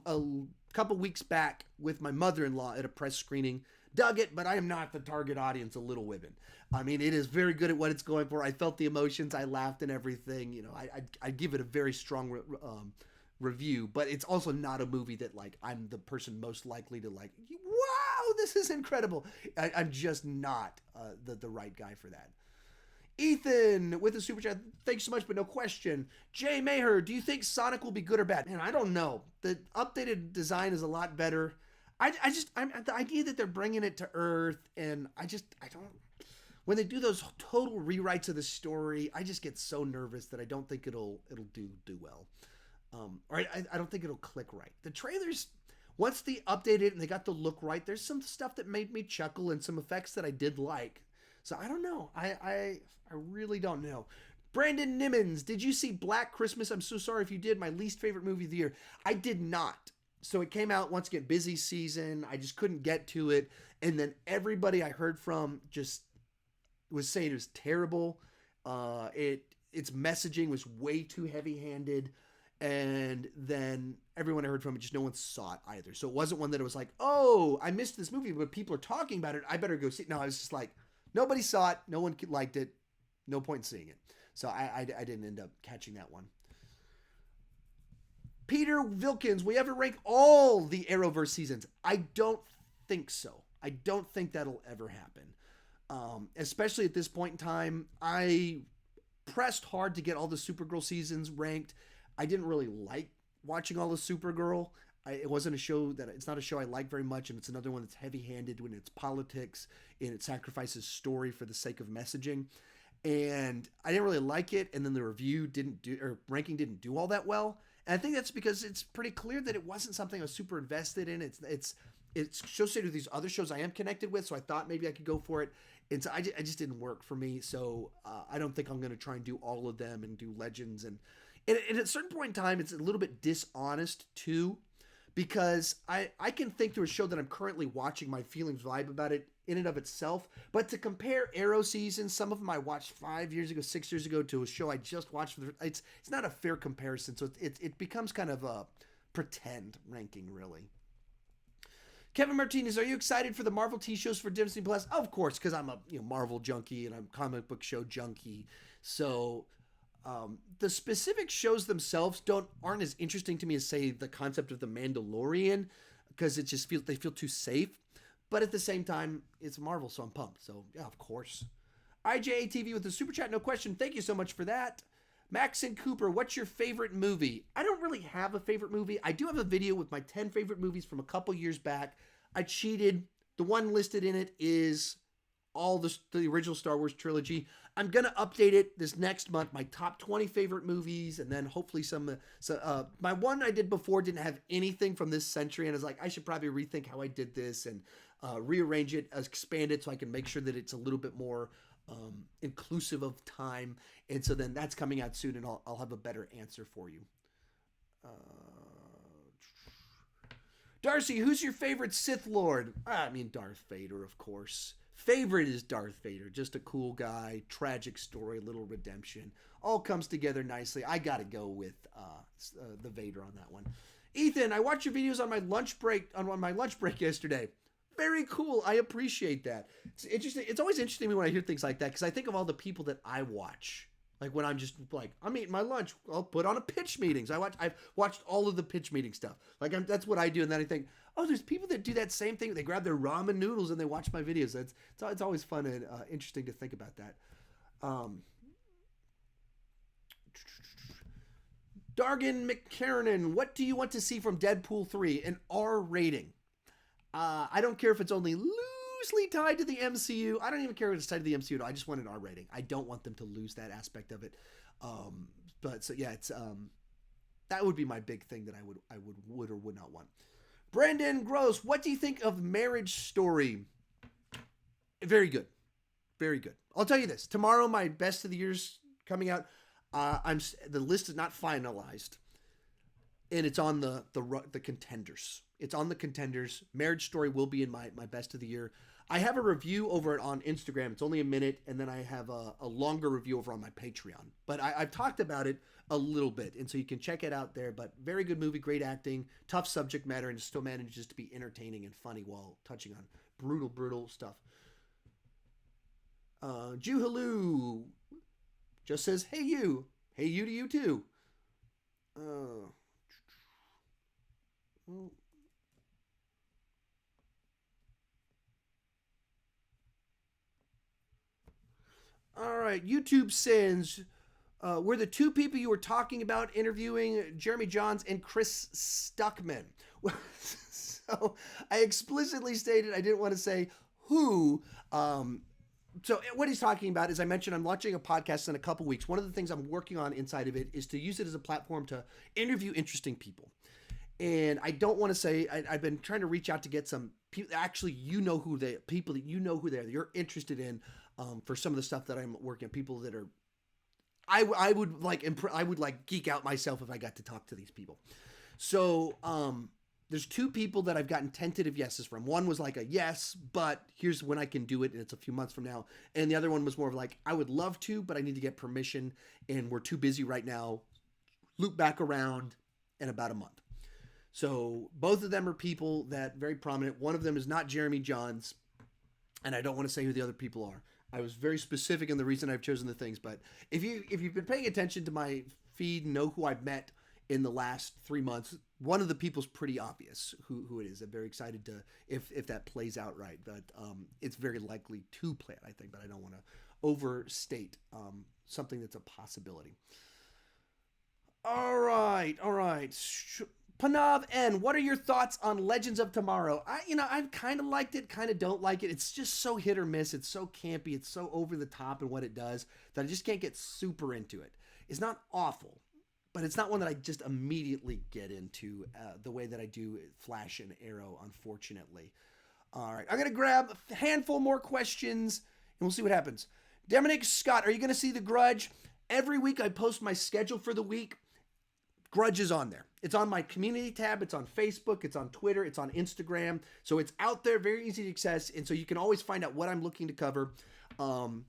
couple weeks back with my mother-in-law at a press screening. Dug it, but I am not the target audience of Little Women. I mean, it is very good at what it's going for. I felt the emotions. I laughed and everything. You know, I give it a very strong review, but it's also not a movie that, like, I'm the person most likely to, like, wow, this is incredible. I'm just not the right guy for that. Ethan with a super chat. Thanks so much, but no question. Jay Maher, do you think Sonic will be good or bad? Man, I don't know. The updated design is a lot better. I'm the idea that they're bringing it to Earth, and I don't. When they do those total rewrites of the story, I just get so nervous that I don't think it'll do well. Or I don't think it'll click right. The trailers, once they updated it and they got the look right, there's some stuff that made me chuckle and some effects that I did like. So I don't know. I really don't know. Brandon Nimmons, did you see Black Christmas? I'm so sorry if you did. My least favorite movie of the year. I did not. So it came out once again, busy season. I just couldn't get to it. And then everybody I heard from just was saying it was terrible. Its messaging was way too heavy-handed. And then everyone I heard from, just no one saw it either. So it wasn't one that it was like, oh, I missed this movie, but people are talking about it. I better go see it. No, I was just like, nobody saw it. No one liked it. No point in seeing it. So I didn't end up catching that one. Peter Vilkins, will you ever rank all the Arrowverse seasons? I don't think so. I don't think that'll ever happen. Especially at this point in time, I pressed hard to get all the Supergirl seasons ranked. I didn't really like watching all the Supergirl. It wasn't a show it's not a show I like very much, and it's another one that's heavy-handed when it's politics and it sacrifices story for the sake of messaging. And I didn't really like it, and then the ranking didn't do all that well. And I think that's because it's pretty clear that it wasn't something I was super invested in. It's associated with these other shows I am connected with, so I thought maybe I could go for it. And so I just didn't work for me. So I don't think I'm going to try and do all of them and do Legends. And at a certain point in time, it's a little bit dishonest too, because I can think through a show that I'm currently watching, my feelings vibe about it in and of itself. But to compare Arrow seasons, some of them I watched 5 years ago, 6 years ago, to a show I just watched, it's not a fair comparison. So it becomes kind of a pretend ranking, really. Kevin Martinez, are you excited for the Marvel T shows for Disney Plus? Of course, because I'm a Marvel junkie and I'm a comic book show junkie. So the specific shows themselves aren't as interesting to me as, say, the concept of the Mandalorian, because it just they feel too safe. But at the same time, it's Marvel, so I'm pumped. So yeah, of course. IJATV with the super chat, no question. Thank you so much for that. Max and Cooper, what's your favorite movie? I don't really have a favorite movie. I do have a video with my 10 favorite movies from a couple years back. I cheated. The one listed in it is all the original Star Wars trilogy. I'm going to update it this next month, my top 20 favorite movies, and then hopefully my one I did before didn't have anything from this century, and I was like, I should probably rethink how I did this and rearrange it, expand it so I can make sure that it's a little bit more inclusive of time. And so then that's coming out soon, and I'll have a better answer for you. Darcy, who's your favorite Sith Lord? I mean, Darth Vader, of course. Favorite is Darth Vader. Just a cool guy, tragic story, little redemption. All comes together nicely. I got to go with the Vader on that one. Ethan, I watched your videos on my lunch break yesterday. Very cool. I appreciate that. It's interesting. It's always interesting to me when I hear things like that, because I think of all the people that I watch. Like when I'm just like, I'm eating my lunch, I'll put on a pitch meetings. I've watched all of the pitch meeting stuff. Like that's what I do. And then I think, oh, there's people that do that same thing. They grab their ramen noodles and they watch my videos. It's always fun and interesting to think about that. Dargan McCarran, what do you want to see from Deadpool 3? An R rating. I don't care if it's only loosely tied to the MCU. I don't even care if it's tied to the MCU. I just want an R rating. I don't want them to lose that aspect of it. But so yeah, it's that would be my big thing that I would or would not want. Brandon Gross, what do you think of Marriage Story? Very good. Very good. I'll tell you this. Tomorrow, my best of the year's coming out. The list is not finalized, and it's on the contenders. It's on the contenders. Marriage Story will be in my best of the year. I have a review over it on Instagram. It's only a minute, and then I have a longer review over on my Patreon. But I've talked about it a little bit, and so you can check it out there. But very good movie, great acting, tough subject matter, and it still manages to be entertaining and funny while touching on brutal stuff. Juhalu just says, hey you to you too. All right, YouTube sins. Were the two people you were talking about interviewing Jeremy Johns and Chris Stuckman? So I explicitly stated I didn't want to say who. So what he's talking about, as I mentioned, I'm launching a podcast in a couple weeks. One of the things I'm working on inside of it is to use it as a platform to interview interesting people. And I don't want to say, I've been trying to reach out to get some people, actually, people that you know who they are, that you're interested in for some of the stuff that I'm working on, people that are, I would like geek out myself if I got to talk to these people. So, there's two people that I've gotten tentative yeses from. One was like a yes, but here's when I can do it, and it's a few months from now. And the other one was more of like, I would love to, but I need to get permission, and we're too busy right now. Loop back around in about a month. So both of them are people that very prominent. One of them is not Jeremy Johns, and I don't want to say who the other people are. I was very specific in the reason I've chosen the things, but if you've been paying attention to my feed, know who I've met in the last 3 months, one of the people's pretty obvious who it is. I'm very excited to if that plays out right, but it's very likely to play out, I think, but I don't want to overstate something that's a possibility. All right. Panav N, what are your thoughts on Legends of Tomorrow? I've kind of liked it, kind of don't like it. It's just so hit or miss. It's so campy. It's so over the top in what it does that I just can't get super into it. It's not awful, but it's not one that I just immediately get into the way that I do Flash and Arrow, unfortunately. All right, I'm going to grab a handful more questions, and we'll see what happens. Dominic Scott, are you going to see The Grudge? Every week I post my schedule for the week. Grudge is on there. It's on my community tab. It's on Facebook. It's on Twitter. It's on Instagram. So it's out there, very easy to access. And so you can always find out what I'm looking to cover.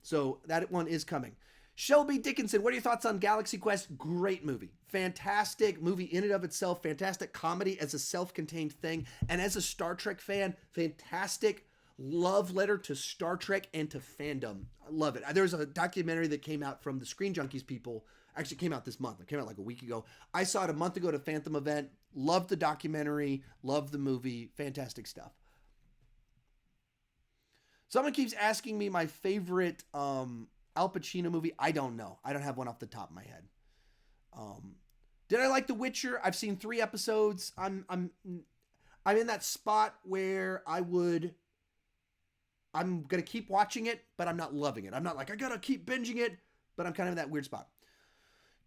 So that one is coming. Shelby Dickinson, what are your thoughts on Galaxy Quest? Great movie. Fantastic movie in and of itself. Fantastic comedy as a self-contained thing. And as a Star Trek fan, fantastic love letter to Star Trek and to fandom. I love it. There's a documentary that came out from the Screen Junkies people. Actually came out this month. It came out like a week ago. I saw it a month ago at a Phantom event. Loved the documentary. Loved the movie. Fantastic stuff. Someone keeps asking me my favorite Al Pacino movie. I don't know. I don't have one off the top of my head. Did I like The Witcher? I've seen 3 episodes. I'm in that spot where I'm gonna keep watching it, but I'm not loving it. I'm not like I gotta keep binging it, but I'm kind of in that weird spot.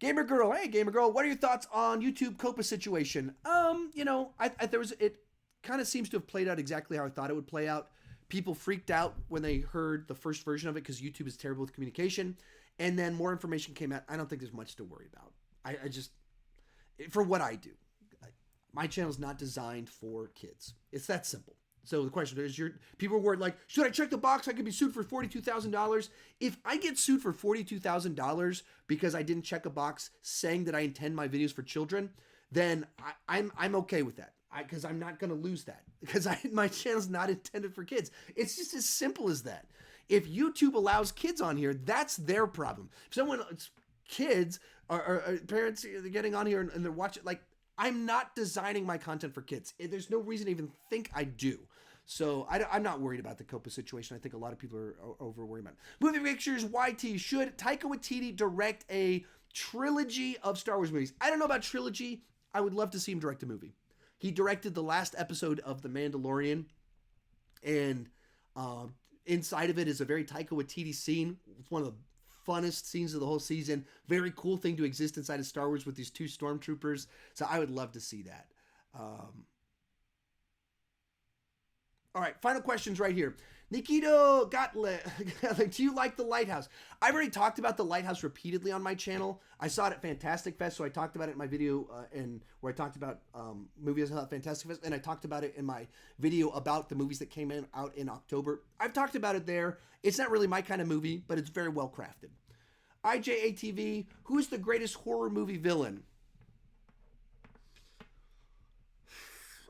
Gamer Girl, hey Gamer Girl, what are your thoughts on YouTube Copa situation? It kind of seems to have played out exactly how I thought it would play out. People freaked out when they heard the first version of it because YouTube is terrible with communication, and then more information came out. I don't think there's much to worry about. I just, for what I do, my channel is not designed for kids. It's that simple. So the question is, people are worried like, should I check the box? I could be sued for $42,000. If I get sued for $42,000 because I didn't check a box saying that I intend my videos for children, then I'm okay with that. Because I'm not going to lose that. Because my channel's not intended for kids. It's just as simple as that. If YouTube allows kids on here, that's their problem. If someone kids are parents are getting on here and they're watching. Like, I'm not designing my content for kids. There's no reason to even think I do. So I'm not worried about the COPA situation. I think a lot of people are over worried about it. Movie pictures, YT. Should Taika Waititi direct a trilogy of Star Wars movies? I don't know about trilogy. I would love to see him direct a movie. He directed the last episode of The Mandalorian, and inside of it is a very Taika Waititi scene. It's one of the funnest scenes of the whole season. Very cool thing to exist inside of Star Wars with these two stormtroopers. So I would love to see that. All right, final questions right here. Nikito Gottlieb, do you like The Lighthouse? I've already talked about The Lighthouse repeatedly on my channel. I saw it at Fantastic Fest, so I talked about it in my video where I talked about movies at Fantastic Fest, and I talked about it in my video about the movies that came out in October. I've talked about it there. It's not really my kind of movie, but it's very well crafted. IJATV, who's the greatest horror movie villain?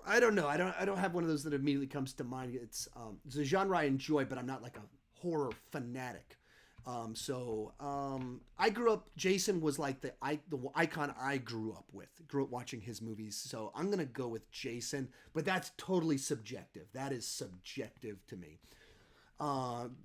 I don't know. I don't have one of those that immediately comes to mind. It's a genre I enjoy, but I'm not like a horror fanatic. I grew up. Jason was like the icon I grew up with. Grew up watching his movies. So I'm gonna go with Jason, but that's totally subjective. That is subjective to me.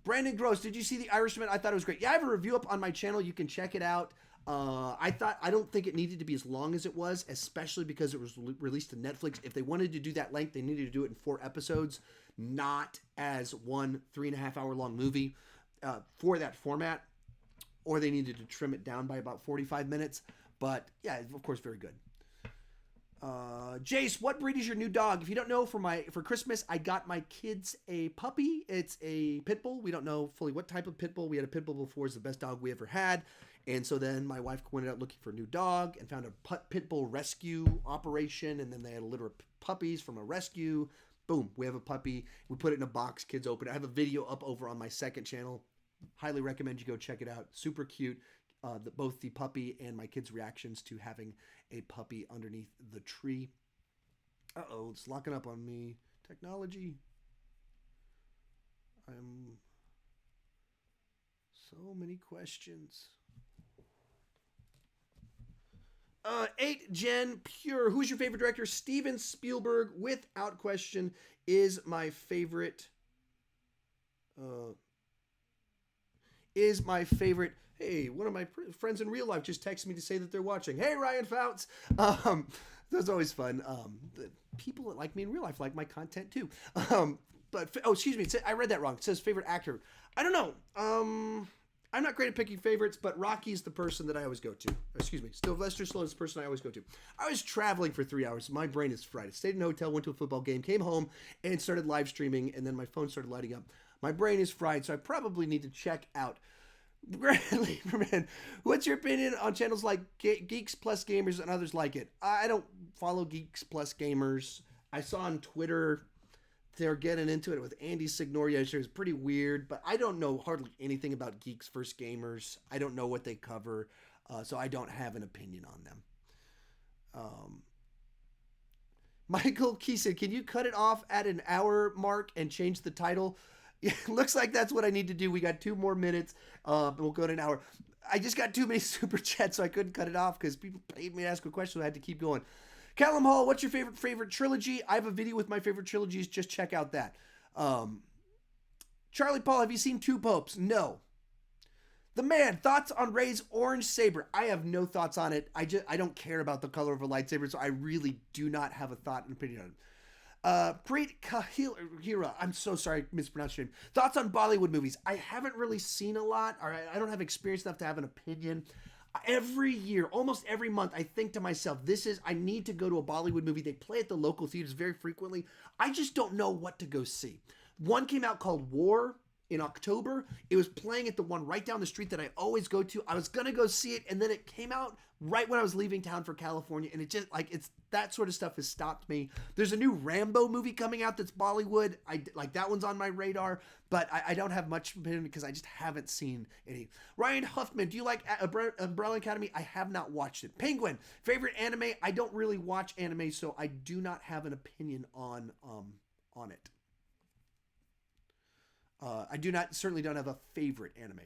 Brandon Gross, did you see The Irishman? I thought it was great. Yeah, I have a review up on my channel. You can check it out. I don't think it needed to be as long as it was, especially because it was released to Netflix. If they wanted to do that length, they needed to do it in 4 episodes, not as one 3.5 hour long movie for that format, or they needed to trim it down by about 45 minutes. But yeah, of course, very good. Jace, what breed is your new dog? If you don't know, for Christmas, I got my kids a puppy. It's a pit bull. We don't know fully what type of pit bull. We had a pit bull before. It's the best dog we ever had. And so then my wife went out looking for a new dog and found a pit bull rescue operation. And then they had a litter of puppies from a rescue. Boom, we have a puppy. We put it in a box. Kids open it. I have a video up over on my second channel. Highly recommend you go check it out. Super cute. Both the puppy and my kids' reactions to having a puppy underneath the tree. Uh-oh, it's locking up on me. Technology. So many questions. 8 Gen Pure. Who's your favorite director? Steven Spielberg, without question, is my favorite. Hey, one of my friends in real life just texted me to say that they're watching. Hey, Ryan Fouts. That's always fun. The people that like me in real life like my content too. Excuse me. I read that wrong. It says favorite actor. I don't know. I'm not great at picking favorites, but Rocky's the person that I always go to. Excuse me. Sylvester Stallone's the person I always go to. I was traveling for 3 hours. My brain is fried. I stayed in a hotel, went to a football game, came home, and started live streaming, and then my phone started lighting up. My brain is fried, so I probably need to check out. Bradley, man, what's your opinion on channels like Geeks Plus Gamers and others like it? I don't follow Geeks Plus Gamers. I saw on Twitter they're getting into it with Andy Signoria. It's pretty weird, but I don't know hardly anything about Geeks vs. Gamers. I don't know what they cover, so I don't have an opinion on them. Michael Keeson, can you cut it off at an hour mark and change the title? Looks like that's what I need to do. We got 2 more minutes. We'll go to an hour. I just got too many super chats, so I couldn't cut it off because people paid me to ask a question, so I had to keep going. Callum Hall, what's your favorite trilogy? I have a video with my favorite trilogies. Just check out that. Charlie Paul, have you seen Two Popes? No. The Man, thoughts on Rey's orange saber? I have no thoughts on it. I don't care about the color of a lightsaber, so I really do not have a thought and opinion on it. Preet Kahira, I'm so sorry, I mispronounced your name. Thoughts on Bollywood movies? I haven't really seen a lot, or I don't have experience enough to have an opinion. Every year, almost every month, I think to myself, I need to go to a Bollywood movie. They play at the local theaters very frequently. I just don't know what to go see. One came out called War in October. It was playing at the one right down the street that I always go to. I was going to go see it, and then it came out right when I was leaving town for California, and it's that sort of stuff has stopped me. There's a new Rambo movie coming out that's Bollywood. That one's on my radar, but I don't have much opinion because I just haven't seen any. Ryan Huffman, do you like Umbrella Academy? I have not watched it. Penguin, favorite anime? I don't really watch anime, so I do not have an opinion on it. I certainly don't have a favorite anime.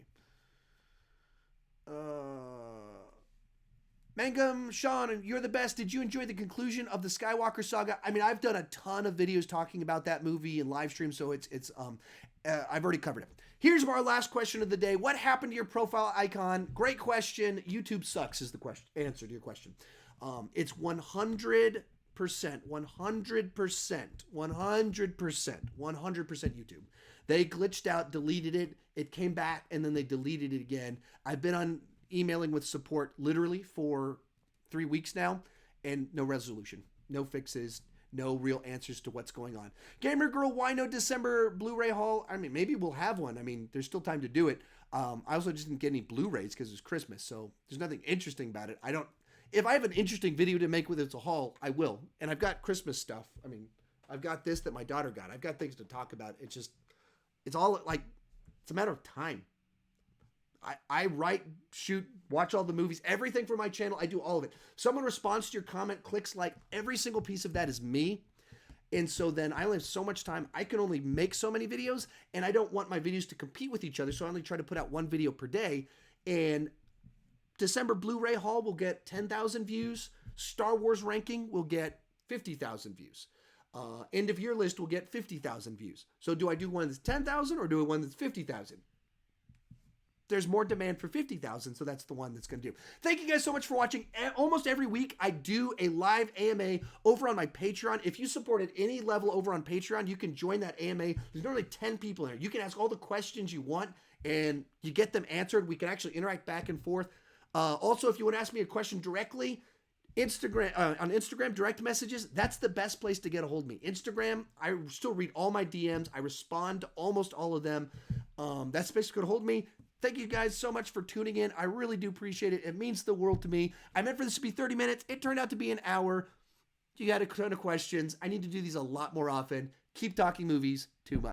Mangum, Sean, you're the best. Did you enjoy the conclusion of the Skywalker saga? I mean, I've done a ton of videos talking about that movie and live stream, so I've already covered it. Here's our last question of the day. What happened to your profile icon? Great question. YouTube sucks is the question. Answer to your question. It's 100%, 100%, 100%, 100% YouTube. They glitched out, deleted it. It came back, and then they deleted it again. I've been on emailing with support literally for 3 weeks now, and no resolution, no fixes, no real answers to what's going on. Gamer Girl, why no December Blu-ray haul? I mean, maybe we'll have one. I mean, there's still time to do it. I also just didn't get any Blu-rays because it's Christmas, so there's nothing interesting about it. If I have an interesting video to make with it's a haul, I will. And I've got Christmas stuff. I mean, I've got this that my daughter got. I've got things to talk about. It's all like, it's a matter of time. I write, shoot, watch all the movies, everything for my channel. I do all of it. Someone responds to your comment, clicks like, every single piece of that is me. And so then I only have so much time. I can only make so many videos, and I don't want my videos to compete with each other. So I only try to put out one video per day. And December Blu-ray haul will get 10,000 views. Star Wars ranking will get 50,000 views. End of year list will get 50,000 views. So do I do one that's 10,000 or do I one that's 50,000? There's more demand for 50,000, so that's the one that's going to do. Thank you guys so much for watching. Almost every week, I do a live AMA over on my Patreon. If you support at any level over on Patreon, you can join that AMA. There's normally 10 people in there. You can ask all the questions you want, and you get them answered. We can actually interact back and forth. Also, if you want to ask me a question directly, on Instagram, direct messages, that's the best place to get a hold of me. Instagram, I still read all my DMs. I respond to almost all of them. That's the place to get a hold of me. Thank you guys so much for tuning in. I really do appreciate it. It means the world to me. I meant for this to be 30 minutes. It turned out to be an hour. You got a ton of questions. I need to do these a lot more often. Keep talking movies. Too much.